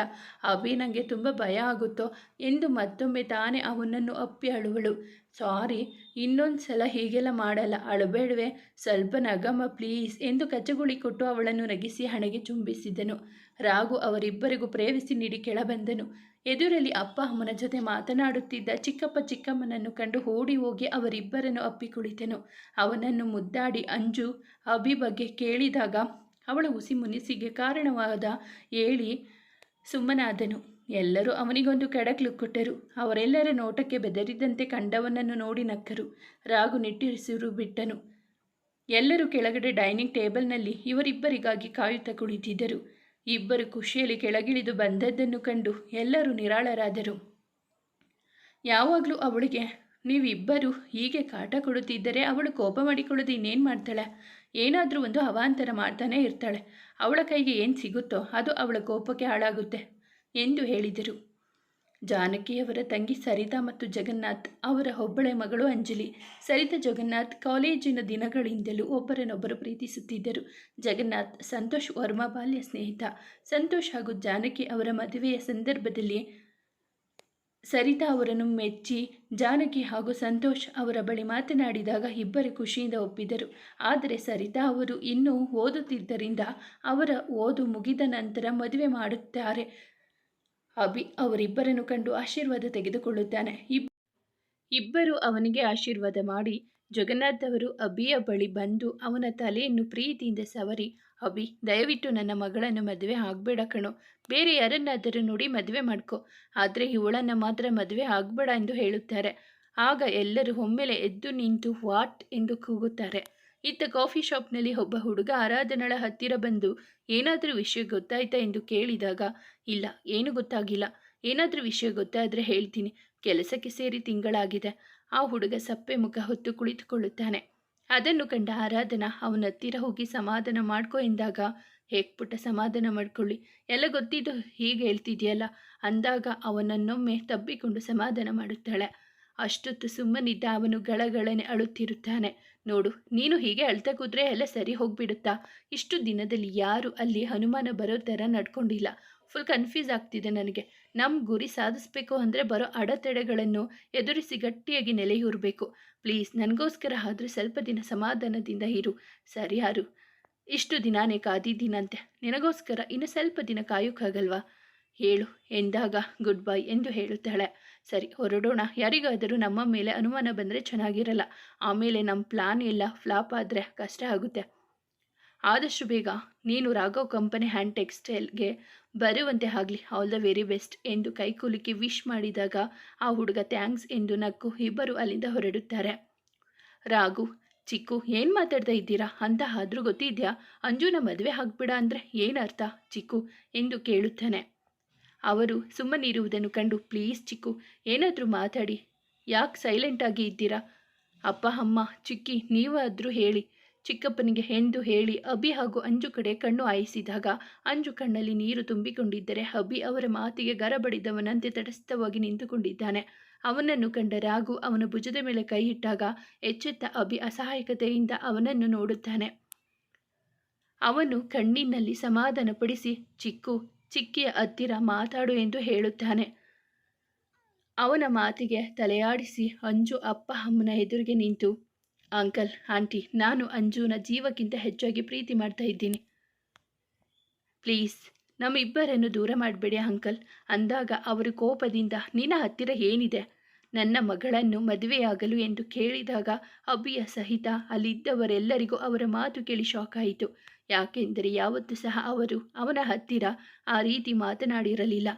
ಅಭಿ ನನಗೆ ತುಂಬ ಭಯ ಆಗುತ್ತೋ ಎಂದು ಮತ್ತೊಮ್ಮೆ ತಾನೇ ಅವನನ್ನು ಅಪ್ಪಿ ಅಳುವಳು. ಸಾರಿ, ಇನ್ನೊಂದು ಸಲ ಹೀಗೆಲ್ಲ ಮಾಡಲ್ಲ, ಅಳಬೇಡವೆ, ಸ್ವಲ್ಪ ನಗಮ್ಮ ಪ್ಲೀಸ್ ಎಂದು ಕಚಗುಳಿ ಕೊಟ್ಟು ಅವಳನ್ನು ನಗಿಸಿ ಹಣೆಗೆ ಚುಂಬಿಸಿದನು. ರಾಘು ಅವರಿಬ್ಬರಿಗೂ ಪ್ರೇಮಿಸಿ ನೀಡಿ ಕೆಳಬಂದನು. ಎದುರಲ್ಲಿ ಅಪ್ಪ ಅಮ್ಮನ ಜೊತೆ ಮಾತನಾಡುತ್ತಿದ್ದ ಚಿಕ್ಕಪ್ಪ ಚಿಕ್ಕಮ್ಮನನ್ನು ಕಂಡು ಓಡಿ ಹೋಗಿ ಅವರಿಬ್ಬರನ್ನು ಅಪ್ಪಿ ಕುಳಿತನು. ಅವನನ್ನು ಮುದ್ದಾಡಿ ಅಂಜು ಅಭಿ ಬಗ್ಗೆ ಕೇಳಿದಾಗ ಅವಳ ಹುಸಿ ಮುನಿಸಿಗೆ ಕಾರಣವಾದ ಹೇಳಿ ಸುಮ್ಮನಾದನು. ಎಲ್ಲರೂ ಅವನಿಗೊಂದು ಖಡಕ್ ಲುಕ್ ಕೊಟ್ಟರು. ಅವರೆಲ್ಲರ ನೋಟಕ್ಕೆ ಬೆದರಿದಂತೆ ಕಂಡವನನ್ನು ನೋಡಿ ನಕ್ಕರು. ರಾಘು ನಿಟ್ಟುಸಿರು ಬಿಟ್ಟನು. ಎಲ್ಲರೂ ಕೆಳಗಡೆ ಡೈನಿಂಗ್ ಟೇಬಲ್ನಲ್ಲಿ ಇವರಿಬ್ಬರಿಗಾಗಿ ಕಾಯುತ್ತಾ ಕುಳಿತಿದ್ದರು. ಇಬ್ಬರು ಖುಷಿಯಲ್ಲಿ ಕೆಳಗಿಳಿದು ಬಂದದ್ದನ್ನು ಕಂಡು ಎಲ್ಲರೂ ನಿರಾಳರಾದರು. ಯಾವಾಗಲೂ ಅವಳಿಗೆ ನೀವಿಬ್ಬರು ಹೀಗೆ ಕಾಟ ಕೊಡುತ್ತಿದ್ದರೆ ಅವಳು ಕೋಪ ಮಾಡಿಕೊಳ್ಳೋದು ಇನ್ನೇನು ಮಾಡ್ತಾಳೆ? ಏನಾದರೂ ಒಂದು ಅವಾಂತರ ಮಾಡ್ತಾನೆ ಇರ್ತಾಳೆ. ಅವಳ ಕೈಗೆ ಏನು ಸಿಗುತ್ತೋ ಅದು ಅವಳ ಕೋಪಕ್ಕೆ ಹಾಳಾಗುತ್ತೆ ಎಂದು ಹೇಳಿದರು. ಜಾನಕಿಯವರ ತಂಗಿ ಸರಿತಾ ಮತ್ತು ಜಗನ್ನಾಥ್, ಅವರ ಒಬ್ಬಳೆ ಮಗಳು ಅಂಜಲಿ. ಸರಿತಾ ಜಗನ್ನಾಥ್ ಕಾಲೇಜಿನ ದಿನಗಳಿಂದಲೂ ಒಬ್ಬರನ್ನೊಬ್ಬರು ಪ್ರೀತಿಸುತ್ತಿದ್ದರು. ಜಗನ್ನಾಥ್ ಸಂತೋಷ್ ವರ್ಮಾ ಬಾಲ್ಯ ಸ್ನೇಹಿತ. ಸಂತೋಷ್ ಹಾಗೂ ಜಾನಕಿ ಅವರ ಮದುವೆಯ ಸಂದರ್ಭದಲ್ಲಿ ಸರಿತಾ ಅವರನ್ನು ಮೆಚ್ಚಿ ಜಾನಕಿ ಹಾಗೂ ಸಂತೋಷ್ ಅವರ ಬಳಿ ಮಾತನಾಡಿದಾಗ ಇಬ್ಬರು ಖುಷಿಯಿಂದ ಒಪ್ಪಿದರು. ಆದರೆ ಸರಿತಾ ಅವರು ಇನ್ನೂ ಓದುತ್ತಿದ್ದರಿಂದ ಅವರ ಓದು ಮುಗಿದ ನಂತರ ಮದುವೆ ಮಾಡುತ್ತಾರೆ. ಅಭಿ ಅವರಿಬ್ಬರನ್ನು ಕಂಡು ಆಶೀರ್ವಾದ ತೆಗೆದುಕೊಳ್ಳುತ್ತಾನೆ. ಇಬ್ಬರು ಅವನಿಗೆ ಆಶೀರ್ವಾದ ಮಾಡಿ ಜಗನ್ನಾಥ್ ಅವರು ಅಭಿಯ ಬಳಿ ಬಂದು ಅವನ ತಲೆಯನ್ನು ಪ್ರೀತಿಯಿಂದ ಸವರಿ, ಅಭಿ ದಯವಿಟ್ಟು ನನ್ನ ಮಗಳನ್ನು ಮದುವೆ ಆಗಬೇಡ ಕಣೋ, ಬೇರೆ ಯಾರನ್ನಾದರೂ ನೋಡಿ ಮದುವೆ ಮಾಡ್ಕೊ, ಆದರೆ ಇವಳನ್ನು ಮಾತ್ರ ಮದುವೆ ಆಗಬೇಡ ಎಂದು ಹೇಳುತ್ತಾರೆ. ಆಗ ಎಲ್ಲರೂ ಒಮ್ಮೆಲೆ ಎದ್ದು ನಿಂತು ವಾಟ್ ಎಂದು ಕೂಗುತ್ತಾರೆ. ಇತ್ತ ಕಾಫಿ ಶಾಪ್ನಲ್ಲಿ ಒಬ್ಬ ಹುಡುಗ ಆರಾಧನಳ ಹತ್ತಿರ ಬಂದು ಏನಾದರೂ ವಿಷಯ ಗೊತ್ತಾಯ್ತಾ ಎಂದು ಕೇಳಿದಾಗ ಇಲ್ಲ, ಏನು ಗೊತ್ತಾಗಿಲ್ಲ, ಏನಾದರೂ ವಿಷಯ ಗೊತ್ತಾದರೆ ಹೇಳ್ತೀನಿ, ಕೆಲಸಕ್ಕೆ ಸೇರಿ ತಿಂಗಳಾಗಿದೆ. ಆ ಹುಡುಗ ಸಪ್ಪೆ ಮುಖ ಹೊತ್ತು ಕುಳಿತುಕೊಳ್ಳುತ್ತಾನೆ. ಅದನ್ನು ಕಂಡ ಆರಾಧನಾ ಅವನ ಹತ್ತಿರ ಹೋಗಿ ಸಮಾಧಾನ ಮಾಡ್ಕೊ ಎಂದಾಗ ಹೇಗ್ಪುಟ್ಟ ಸಮಾಧಾನ ಮಾಡ್ಕೊಳ್ಳಿ, ಎಲ್ಲ ಗೊತ್ತಿದ್ದು ಹೀಗೆ ಹೇಳ್ತಿದೆಯಲ್ಲ ಅಂದಾಗ ಅವನನ್ನೊಮ್ಮೆ ತಬ್ಬಿಕೊಂಡು ಸಮಾಧಾನ ಮಾಡುತ್ತಾಳೆ. ಅಷ್ಟೊತ್ತು ಸುಮ್ಮನಿದ್ದ ಅವನು ಗಳಗಳನೆ ಅಳುತ್ತಿರುತ್ತಾನೆ. ನೋಡು, ನೀನು ಹೀಗೆ ಅಳ್ತಾ ಕೂತ್ರೆ ಎಲ್ಲ ಸರಿ ಹೋಗ್ಬಿಡುತ್ತಾ? ಇಷ್ಟು ದಿನದಲ್ಲಿ ಯಾರು ಅಲ್ಲಿ ಅನುಮಾನ ಬರೋ ಥರ ನಡ್ಕೊಂಡಿಲ್ಲ. ಫುಲ್ ಕನ್ಫ್ಯೂಸ್ ಆಗ್ತಿದೆ ನನಗೆ. ನಮ್ಮ ಗುರಿ ಸಾಧಿಸಬೇಕು ಅಂದರೆ ಬರೋ ಅಡೆತಡೆಗಳನ್ನು ಎದುರಿಸಿ ಗಟ್ಟಿಯಾಗಿ ನೆಲೆಯೂರಬೇಕು. ಪ್ಲೀಸ್ ನನಗೋಸ್ಕರ ಆದರೂ ಸ್ವಲ್ಪ ದಿನ ಸಮಾಧಾನದಿಂದ ಇರು. ಸರಿ ಯಾರು ಇಷ್ಟು ದಿನಾನೇ ಕಾದಿದ್ದೀನಂತೆ, ನಿನಗೋಸ್ಕರ ಇನ್ನು ಸ್ವಲ್ಪ ದಿನ ಕಾಯೋಕ್ಕಾಗಲ್ವಾ ಹೇಳು ಎಂದಾಗ ಗುಡ್ ಬೈ ಎಂದು ಹೇಳುತ್ತಾಳೆ. ಸರಿ ಹೊರಡೋಣ, ಯಾರಿಗಾದರೂ ನಮ್ಮ ಮೇಲೆ ಅನುಮಾನ ಬಂದರೆ ಚೆನ್ನಾಗಿರಲ್ಲ, ಆಮೇಲೆ ನಮ್ಮ ಪ್ಲಾನ್ ಎಲ್ಲ ಫ್ಲಾಪ್ ಆದರೆ ಕಷ್ಟ ಆಗುತ್ತೆ. ಆದಷ್ಟು ಬೇಗ ನೀನು ರಾಘವ್ ಕಂಪನಿ ಹ್ಯಾಂಡ್ ಟೆಕ್ಸ್ಟೈಲ್ಗೆ ಬರುವಂತೆ ಆಗಲಿ, ಆಲ್ ದ ವೆರಿ ಬೆಸ್ಟ್ ಎಂದು ಕೈಕುಲುಕಿ ವಿಶ್ ಮಾಡಿದಾಗ ಆ ಹುಡುಗ ಥ್ಯಾಂಕ್ಸ್ ಎಂದು ನಕ್ಕು ಇಬ್ಬರು ಅಲ್ಲಿಂದ ಹೊರಡುತ್ತಾರೆ. ರಾಘು, ಚಿಕ್ಕು ಏನು ಮಾತಾಡ್ತಾ ಇದ್ದೀರಾ ಅಂತ ಆದರೂ ಗೊತ್ತಿದೆಯಾ? ಅಂಜುನ ಮದುವೆ ಆಗ್ಬಿಡ ಅಂದರೆ ಏನರ್ಥ ಚಿಕ್ಕು ಎಂದು ಕೇಳುತ್ತಾನೆ. ಅವರು ಸುಮ್ಮನಿರುವುದನ್ನು ಕಂಡು ಪ್ಲೀಸ್ ಚಿಕ್ಕು ಏನಾದರೂ ಮಾತಾಡಿ, ಯಾಕೆ ಸೈಲೆಂಟಾಗಿ ಇದ್ದೀರಾ? ಅಪ್ಪ ಅಮ್ಮ ಚಿಕ್ಕಿ ನೀವಾದರೂ ಹೇಳಿ ಚಿಕ್ಕಪ್ಪನಿಗೆ ಎಂದು ಹೇಳಿ ಅಭಿ ಹಾಗೂ ಅಂಜು ಕಡೆ ಕಣ್ಣು ಹಾಯಿಸಿದಾಗ ಅಂಜು ಕಣ್ಣಲ್ಲಿ ನೀರು ತುಂಬಿಕೊಂಡಿದ್ದರೆ ಅಭಿ ಅವರ ಮಾತಿಗೆ ಗರಬಡಿದವನಂತೆ ತಟಸ್ಥವಾಗಿ ನಿಂತುಕೊಂಡಿದ್ದಾನೆ. ಅವನನ್ನು ಕಂಡ ರಾಘು ಅವನ ಭುಜದ ಮೇಲೆ ಕೈ ಇಟ್ಟಾಗ ಎಚ್ಚೆತ್ತ ಅಭಿ ಅಸಹಾಯಕತೆಯಿಂದ ಅವನನ್ನು ನೋಡುತ್ತಾನೆ. ಅವನು ಕಣ್ಣಿನಲ್ಲಿ ಸಮಾಧಾನಪಡಿಸಿ ಚಿಕ್ಕಿಯ ಹತ್ತಿರ ಮಾತಾಡು ಎಂದು ಹೇಳುತ್ತಾನೆ. ಅವನ ಮಾತಿಗೆ ತಲೆಯಾಡಿಸಿ ಅಂಜು ಅಪ್ಪ ಅಮ್ಮನ ಎದುರಿಗೆ ನಿಂತು, ಅಂಕಲ್ ಆಂಟಿ, ನಾನು ಅಂಜುನ ಜೀವಕ್ಕಿಂತ ಹೆಚ್ಚಾಗಿ ಪ್ರೀತಿ ಮಾಡ್ತಾ ಇದ್ದೀನಿ. ಪ್ಲೀಸ್ ನಮ್ಮಿಬ್ಬರನ್ನು ದೂರ ಮಾಡಬೇಡಿ ಅಂಕಲ್ ಅಂದಾಗ ಅವರು ಕೋಪದಿಂದ, ನಿನ್ನ ಹತ್ತಿರ ಏನಿದೆ, ನನ್ನ ಮಗಳನ್ನು ಮದುವೆಯಾಗಲು ಎಂದು ಕೇಳಿದಾಗ ಅಭಿಯ ಸಹಿತ ಅಲ್ಲಿದ್ದವರೆಲ್ಲರಿಗೂ ಅವರ ಮಾತು ಕೇಳಿ ಶಾಕ್ ಆಯಿತು. ಯಾಕೆಂದರೆ ಯಾವತ್ತೂ ಸಹ ಅವರು ಅವನ ಹತ್ತಿರ ಆ ರೀತಿ ಮಾತನಾಡಿರಲಿಲ್ಲ.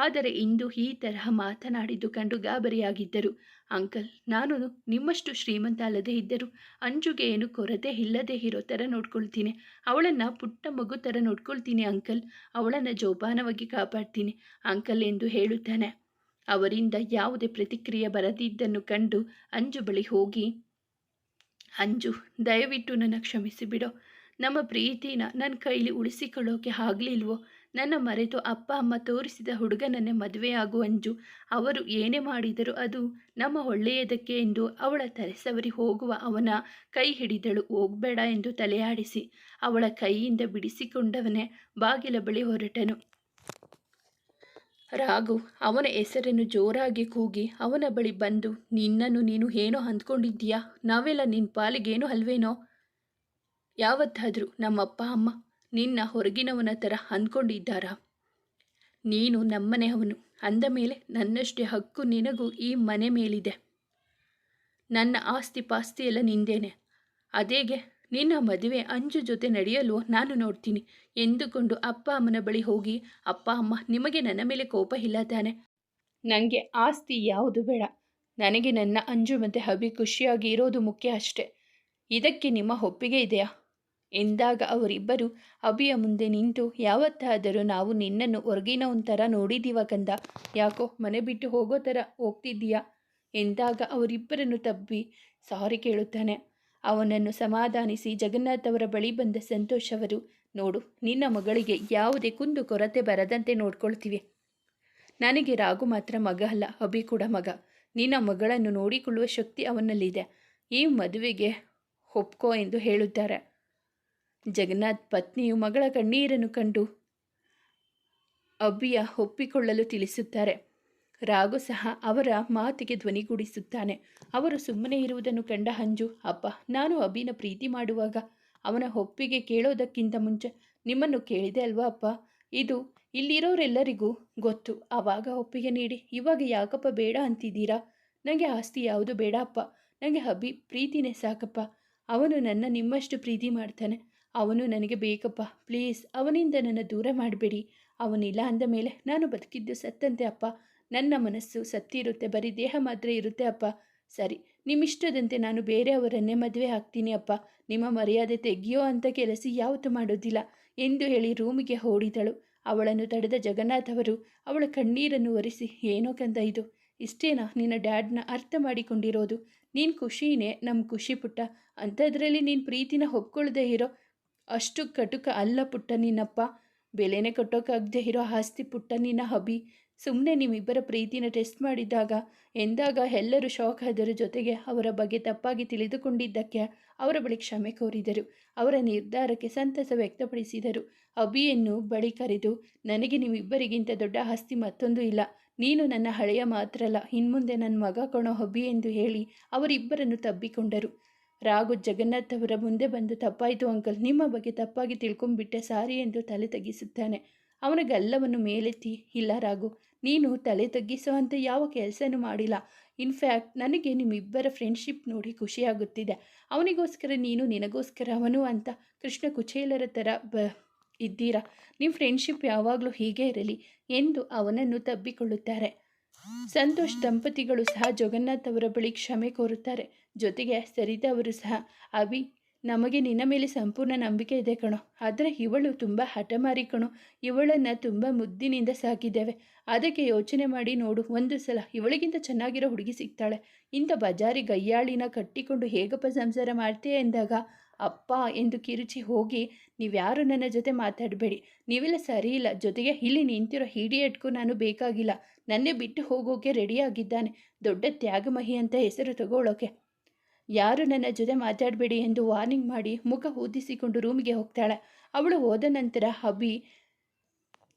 ಆದರೆ ಇಂದು ಈ ತರಹ ಮಾತನಾಡಿದ್ದು ಕಂಡು ಗಾಬರಿಯಾಗಿದ್ದರು. ಅಂಕಲ್, ನಾನು ನಿಮ್ಮಷ್ಟು ಶ್ರೀಮಂತ ಅಲ್ಲದೇ ಇದ್ದರು ಅಂಜುಗೆ ಏನು ಕೊರತೆ ಇಲ್ಲದೆ ಇರೋ ಥರ ನೋಡ್ಕೊಳ್ತೀನಿ. ಅವಳನ್ನು ಪುಟ್ಟ ಮಗು ಥರ ನೋಡ್ಕೊಳ್ತೀನಿ ಅಂಕಲ್. ಅವಳನ್ನು ಜೋಪಾನವಾಗಿ ಕಾಪಾಡ್ತೀನಿ ಅಂಕಲ್ ಎಂದು ಹೇಳುತ್ತಾನೆ. ಅವರಿಂದ ಯಾವುದೇ ಪ್ರತಿಕ್ರಿಯೆ ಬರದಿದ್ದನ್ನು ಕಂಡು ಅಂಜು ಬಳಿ ಹೋಗಿ, ಅಂಜು, ದಯವಿಟ್ಟು ನನ್ನ ಕ್ಷಮಿಸಿಬಿಡೋ. ನಮ್ಮ ಪ್ರೀತಿನ ನನ್ನ ಕೈಲಿ ಉಳಿಸಿಕೊಳ್ಳೋಕೆ ಆಗಲಿಲ್ವೋ? ನನ್ನ ಮರೆತು ಅಪ್ಪ ಅಮ್ಮ ತೋರಿಸಿದ ಹುಡುಗನನ್ನೇ ಮದುವೆಯಾಗು ಅಂಜು. ಅವರು ಏನೇ ಮಾಡಿದರೂ ಅದು ನಮ್ಮ ಒಳ್ಳೆಯದಕ್ಕೆ ಎಂದು ಅವಳ ತಲೆಸವರಿ ಹೋಗುವ ಅವನ ಕೈ ಹಿಡಿದಳು. ಹೋಗಬೇಡ ಎಂದು ತಲೆಯಾಡಿಸಿ ಅವಳ ಕೈಯಿಂದ ಬಿಡಿಸಿಕೊಂಡವನೇ ಬಾಗಿಲ ಬಳಿ ಹೊರಟನು. ರಾಘು ಅವನ ಹೆಸರನ್ನು ಜೋರಾಗಿ ಕೂಗಿ ಅವನ ಬಳಿ ಬಂದು, ನಿನ್ನನ್ನು ನೀನು ಏನೋ ಅಂದ್ಕೊಂಡಿದ್ದೀಯಾ? ನಾವೆಲ್ಲ ನಿನ್ನ ಪಾಲಿಗೇನೋ ಅಲ್ವೇನೋ? ಯಾವತ್ತಾದರೂ ನಮ್ಮಪ್ಪ ಅಮ್ಮ ನಿನ್ನ ಹೊರಗಿನವನ ಥರ ಅಂದ್ಕೊಂಡಿದ್ದಾರಾ? ನೀನು ನಮ್ಮನೆ ಅವನು ಅಂದ ಮೇಲೆ ನನ್ನಷ್ಟೇ ಹಕ್ಕು ನಿನಗೂ ಈ ಮನೆ ಮೇಲಿದೆ. ನನ್ನ ಆಸ್ತಿ ಪಾಸ್ತಿ ಎಲ್ಲ ನಿಂದೇನೆ. ಅದೇಗೆ ನಿನ್ನ ಮದುವೆ ಅಂಜು ಜೊತೆ ನಡೆಯಲು ನಾನು ನೋಡ್ತೀನಿ ಎಂದುಕೊಂಡು ಅಪ್ಪ ಅಮ್ಮನ ಬಳಿ ಹೋಗಿ, ಅಪ್ಪ ಅಮ್ಮ, ನಿಮಗೆ ನನ್ನ ಮೇಲೆ ಕೋಪ ಇಲ್ಲ ತಾನೆ? ನನಗೆ ಆಸ್ತಿ ಯಾವುದು ಬೇಡ. ನನಗೆ ನನ್ನ ಅಂಜು ಮತ್ತು ಅಭಿ ಖುಷಿಯಾಗಿ ಇರೋದು ಮುಖ್ಯ ಅಷ್ಟೆ. ಇದಕ್ಕೆ ನಿಮ್ಮ ಒಪ್ಪಿಗೆ ಇದೆಯಾ ಎಂದಾಗ ಅವರಿಬ್ಬರು ಅಭಿಯ ಮುಂದೆ ನಿಂತು, ಯಾವತ್ತಾದರೂ ನಾವು ನಿನ್ನನ್ನು ಹೊರಗಿನ ಥರ ನೋಡಿದ್ದೀವ ಕಂದ, ಯಾಕೋ ಮನೆ ಬಿಟ್ಟು ಹೋಗೋ ಥರ ಹೋಗ್ತಿದ್ದೀಯಾ ಎಂದಾಗ ಅವರಿಬ್ಬರನ್ನು ತಬ್ಬಿ ಸಾರಿ ಕೇಳುತ್ತಾನೆ. ಅವನನ್ನು ಸಮಾಧಾನಿಸಿ ಜಗನ್ನಾಥ್ ಅವರ ಬಳಿ ಬಂದ ಸಂತೋಷ್ ಅವರು, ನೋಡು, ನಿನ್ನ ಮಗಳಿಗೆ ಯಾವುದೇ ಕುಂದು ಕೊರತೆ ಬರದಂತೆ ನೋಡ್ಕೊಳ್ತೀವಿ. ನನಗೆ ರಾಘು ಮಾತ್ರ ಮಗ ಅಲ್ಲ, ಅಭಿ ಕೂಡ ಮಗ. ನಿನ್ನ ಮಗಳನ್ನು ನೋಡಿಕೊಳ್ಳುವ ಶಕ್ತಿ ಅವನಲ್ಲಿದೆ. ಈ ಮದುವೆಗೆ ಒಪ್ಕೋ ಎಂದು ಹೇಳುತ್ತಾರೆ. ಜಗನ್ನಾಥ್ ಪತ್ನಿಯು ಮಗಳ ಕಣ್ಣೀರನ್ನು ಕಂಡು ಅಭಿಯ ಒಪ್ಪಿಕೊಳ್ಳಲು ತಿಳಿಸುತ್ತಾರೆ. ರಾಘು ಸಹ ಅವರ ಮಾತಿಗೆ ಧ್ವನಿಗೂಡಿಸುತ್ತಾನೆ. ಅವರು ಸುಮ್ಮನೆ ಇರುವುದನ್ನು ಕಂಡ ಅಂಜು, ಅಪ್ಪ, ನಾನು ಅಭಿನ ಪ್ರೀತಿ ಮಾಡುವಾಗ ಅವನ ಒಪ್ಪಿಗೆ ಕೇಳೋದಕ್ಕಿಂತ ಮುಂಚೆ ನಿಮ್ಮನ್ನು ಕೇಳಿದೆ ಅಲ್ವಾ ಅಪ್ಪ? ಇದು ಇಲ್ಲಿರೋರೆಲ್ಲರಿಗೂ ಗೊತ್ತು. ಆವಾಗ ಒಪ್ಪಿಗೆ ನೀಡಿ ಇವಾಗ ಯಾಕಪ್ಪ ಬೇಡ ಅಂತಿದ್ದೀರಾ? ನನಗೆ ಆಸ್ತಿ ಯಾವುದು ಬೇಡ ಅಪ್ಪ. ನನಗೆ ಅಭಿ ಪ್ರೀತಿನೇ ಸಾಕಪ್ಪ. ಅವನು ನನ್ನ ನಿಮ್ಮಷ್ಟು ಪ್ರೀತಿ ಮಾಡ್ತಾನೆ. ಅವನು ನನಗೆ ಬೇಕಪ್ಪ. ಪ್ಲೀಸ್ ಅವನಿಂದ ನನ್ನ ದೂರ ಮಾಡಬೇಡಿ. ಅವನಿಲ್ಲ ಅಂದ ಮೇಲೆ ನಾನು ಬದುಕಿದ್ದು ಸತ್ತಂತೆ ಅಪ್ಪ. ನನ್ನ ಮನಸ್ಸು ಸತ್ತಿರುತ್ತೆ, ಬರೀ ದೇಹ ಮಾತ್ರ ಇರುತ್ತೆ ಅಪ್ಪ. ಸರಿ, ನಿಮ್ಮಿಷ್ಟದಂತೆ ನಾನು ಬೇರೆಯವರನ್ನೇ ಮದುವೆ ಆಗ್ತೀನಿ ಅಪ್ಪ. ನಿಮ್ಮ ಮರ್ಯಾದೆ ತೆಗೆಯೋ ಅಂತ ಕೆಲಸ ಯಾವತ್ತೂ ಮಾಡೋದಿಲ್ಲ ಎಂದು ಹೇಳಿ ರೂಮಿಗೆ ಓಡಿದಳು. ಅವಳನ್ನು ತಡೆದ ಜಗನ್ನಾಥ್ ಅವರು ಅವಳ ಕಣ್ಣೀರನ್ನು ಒರೆಸಿ, ಏನೋ ಕಂದ ಇದು, ಇಷ್ಟೇನಾ ನಿನ್ನ ಡ್ಯಾಡ್ನ ಅರ್ಥ ಮಾಡಿಕೊಂಡಿರೋದು? ನೀನು ಖುಷಿನೇ ನಮ್ಮ ಖುಷಿ ಪುಟ್ಟ. ಅಂಥದ್ರಲ್ಲಿ ನೀನು ಪ್ರೀತಿನ ಒಪ್ಕೊಳ್ಳದೆ ಇರೋ ಅಷ್ಟು ಕಟುಕ ಅಲ್ಲ ಪುಟ್ಟ ನಿನ್ನಪ್ಪ. ಬೆಲೆನೇ ಕಟ್ಟೋಕ್ಕಾಗದೆ ಇರೋ ಆಸ್ತಿ ಪುಟ್ಟ ನಿನ್ನ ಅಭಿ. ಸುಮ್ಮನೆ ನಿಮ್ಮಿಬ್ಬರ ಪ್ರೀತಿನ ಟೆಸ್ಟ್ ಮಾಡಿದಾಗ ಎಂದಾಗ ಎಲ್ಲರೂ ಶಾಕ್ ಆದರ ಜೊತೆಗೆ ಅವರ ಬಗ್ಗೆ ತಪ್ಪಾಗಿ ತಿಳಿದುಕೊಂಡಿದ್ದಕ್ಕೆ ಅವರ ಬಳಿ ಕ್ಷಮೆ ಕೋರಿದರು. ಅವರ ನಿರ್ಧಾರಕ್ಕೆ ಸಂತಸ ವ್ಯಕ್ತಪಡಿಸಿದರು. ಅಭಿಯನ್ನು ಬಳಿ ಕರೆದು, ನನಗೆ ನಿಮ್ಮಿಬ್ಬರಿಗಿಂತ ದೊಡ್ಡ ಆಸ್ತಿ ಮತ್ತೊಂದು ಇಲ್ಲ. ನೀನು ನನ್ನ ಹಳೆಯ ಮಾತ್ರ ಅಲ್ಲ, ಇನ್ಮುಂದೆ ನನ್ನ ಮಗ ಕಣೋ ಅಭಿ ಎಂದು ಹೇಳಿ ಅವರಿಬ್ಬರನ್ನು ತಬ್ಬಿಕೊಂಡರು. ರಾಘು ಜಗನ್ನಾಥ್ ಅವರ ಮುಂದೆ ಬಂದು, ತಪ್ಪಾಯಿತು ಅಂಕಲ್, ನಿಮ್ಮ ಬಗ್ಗೆ ತಪ್ಪಾಗಿ ತಿಳ್ಕೊಂಡ್ಬಿಟ್ಟೆ, ಸಾರಿ ಎಂದು ತಲೆ ತಗ್ಗಿಸುತ್ತಾನೆ. ಅವನ ಗಲ್ಲವನ್ನು ಮೇಲೆತ್ತಿ, ಇಲ್ಲ ರಾಘು, ನೀನು ತಲೆ ತಗ್ಗಿಸೋ ಅಂತ ಯಾವ ಕೆಲಸನೂ ಮಾಡಿಲ್ಲ. ಇನ್ಫ್ಯಾಕ್ಟ್ ನನಗೆ ನಿಮ್ಮಿಬ್ಬರ ಫ್ರೆಂಡ್ಶಿಪ್ ನೋಡಿ ಖುಷಿಯಾಗುತ್ತಿದೆ. ಅವನಿಗೋಸ್ಕರ ನೀನು, ನಿನಗೋಸ್ಕರ ಅವನು ಅಂತ ಕೃಷ್ಣ ಕುಚೇಲರ ಥರ ಇದ್ದೀರಾ. ನಿಮ್ಮ ಫ್ರೆಂಡ್ಶಿಪ್ ಯಾವಾಗಲೂ ಹೀಗೆ ಇರಲಿ ಎಂದು ಅವನನ್ನು ತಬ್ಬಿಕೊಳ್ಳುತ್ತಾರೆ. ಸಂತೋಷ್ ದಂಪತಿಗಳು ಸಹ ಜಗನ್ನಾಥ್ ಅವರ ಬಳಿ ಕ್ಷಮೆ ಕೋರುತ್ತಾರೆ. ಜೊತೆಗೆ ಸರಿತಾ ಅವರು ಸಹ, ಅಭಿ, ನಮಗೆ ನಿನ್ನ ಮೇಲೆ ಸಂಪೂರ್ಣ ನಂಬಿಕೆ ಇದೆ ಕಣೋ. ಆದರೆ ಇವಳು ತುಂಬ ಹಠಮಾರಿ ಕಣೋ. ಇವಳನ್ನು ತುಂಬ ಮುದ್ದಿನಿಂದ ಸಾಕಿದ್ದೇವೆ. ಅದಕ್ಕೆ ಯೋಚನೆ ಮಾಡಿ ನೋಡು, ಒಂದು ಸಲ ಇವಳಿಗಿಂತ ಚೆನ್ನಾಗಿರೋ ಹುಡುಗಿ ಸಿಗ್ತಾಳೆ. ಇಂಥ ಬಜಾರಿ ಗಯ್ಯಾಳಿನ ಕಟ್ಟಿಕೊಂಡು ಹೇಗಪ್ಪ ಸಂಸಾರ ಮಾಡ್ತೀಯ ಎಂದಾಗ ಅಪ್ಪ ಎಂದು ಕಿರುಚಿ ಹೋಗಿ, ನೀವ್ಯಾರು ನನ್ನ ಜೊತೆ ಮಾತಾಡಬೇಡಿ, ನೀವೆಲ್ಲ ಸರಿ ಇಲ್ಲ, ಜೊತೆಗೆ ಇಲ್ಲಿ ನಿಂತಿರೋ ಹಿಡಿಯಟ್ಗೂ ನಾನು ಬೇಕಾಗಿಲ್ಲ, ನನ್ನೇ ಬಿಟ್ಟು ಹೋಗೋಕೆ ರೆಡಿಯಾಗಿದ್ದಾನೆ, ದೊಡ್ಡ ತ್ಯಾಗಮಹಿ ಅಂತ ಹೆಸರು ತಗೊಳ್ಳೋಕೆ. ಯಾರು ನನ್ನ ಜೊತೆ ಮಾತಾಡಬೇಡಿ ಎಂದು ವಾರ್ನಿಂಗ್ ಮಾಡಿ ಮುಖ ಊದಿಸಿಕೊಂಡು ರೂಮಿಗೆ ಹೋಗ್ತಾಳೆ. ಅವಳು ಹೋದ ನಂತರ ಅಭಿ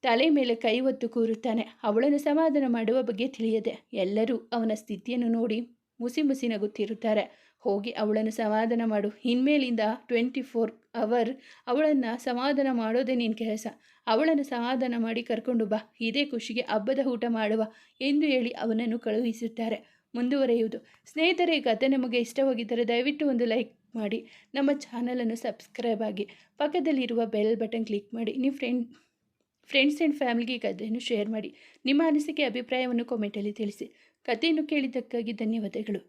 ತಲೆ ಮೇಲೆ ಕೈ ಹೊತ್ತು ಕೂರುತ್ತಾನೆ. ಅವಳನ್ನು ಸಮಾಧಾನ ಮಾಡುವ ಬಗ್ಗೆ ತಿಳಿಯದೆ ಎಲ್ಲರೂ ಅವನ ಸ್ಥಿತಿಯನ್ನು ನೋಡಿ ಮುಸಿ ಮುಸಿ ನಗುತ್ತಿರುತ್ತಾರೆ. ಹೋಗಿ ಅವಳನ್ನು ಸಮಾಧಾನ ಮಾಡು, ಇನ್ಮೇಲಿಂದ 24 ಅವರ್ ಅವಳನ್ನು ಸಮಾಧಾನ ಮಾಡೋದೇ ನಿನ್ನ ಕೆಲಸ, ಅವಳನ್ನು ಸಮಾಧಾನ ಮಾಡಿ ಕರ್ಕೊಂಡು ಬಾ, ಇದೇ ಖುಷಿಗೆ ಹಬ್ಬದ ಊಟ ಮಾಡುವ ಎಂದು ಹೇಳಿ ಅವನನ್ನು ಕಳುಹಿಸುತ್ತಾರೆ. ಮುಂದುವರೆಯುವುದು. ಸ್ನೇಹಿತರೆ, ಈ ಕಥೆ ನಿಮಗೆ ಇಷ್ಟವಾಗಿದ್ದರೆ ದಯವಿಟ್ಟು ಒಂದು ಲೈಕ್ ಮಾಡಿ, ನಮ್ಮ ಚಾನಲನ್ನು ಸಬ್ಸ್ಕ್ರೈಬ್ ಆಗಿ, ಪಕ್ಕದಲ್ಲಿರುವ ಬೆಲ್ ಬಟನ್ ಕ್ಲಿಕ್ ಮಾಡಿ, ನಿಮ್ಮ ಫ್ರೆಂಡ್ಸ್ ಆ್ಯಂಡ್ ಫ್ಯಾಮಿಲಿಗೆ ಈ ಕಥೆಯನ್ನು ಶೇರ್ ಮಾಡಿ. ನಿಮ್ಮ ಅನಿಸಿಕೆ ಅಭಿಪ್ರಾಯವನ್ನು ಕಾಮೆಂಟಲ್ಲಿ ತಿಳಿಸಿ. ಕಥೆಯನ್ನು ಕೇಳಿದ್ದಕ್ಕಾಗಿ ಧನ್ಯವಾದಗಳು.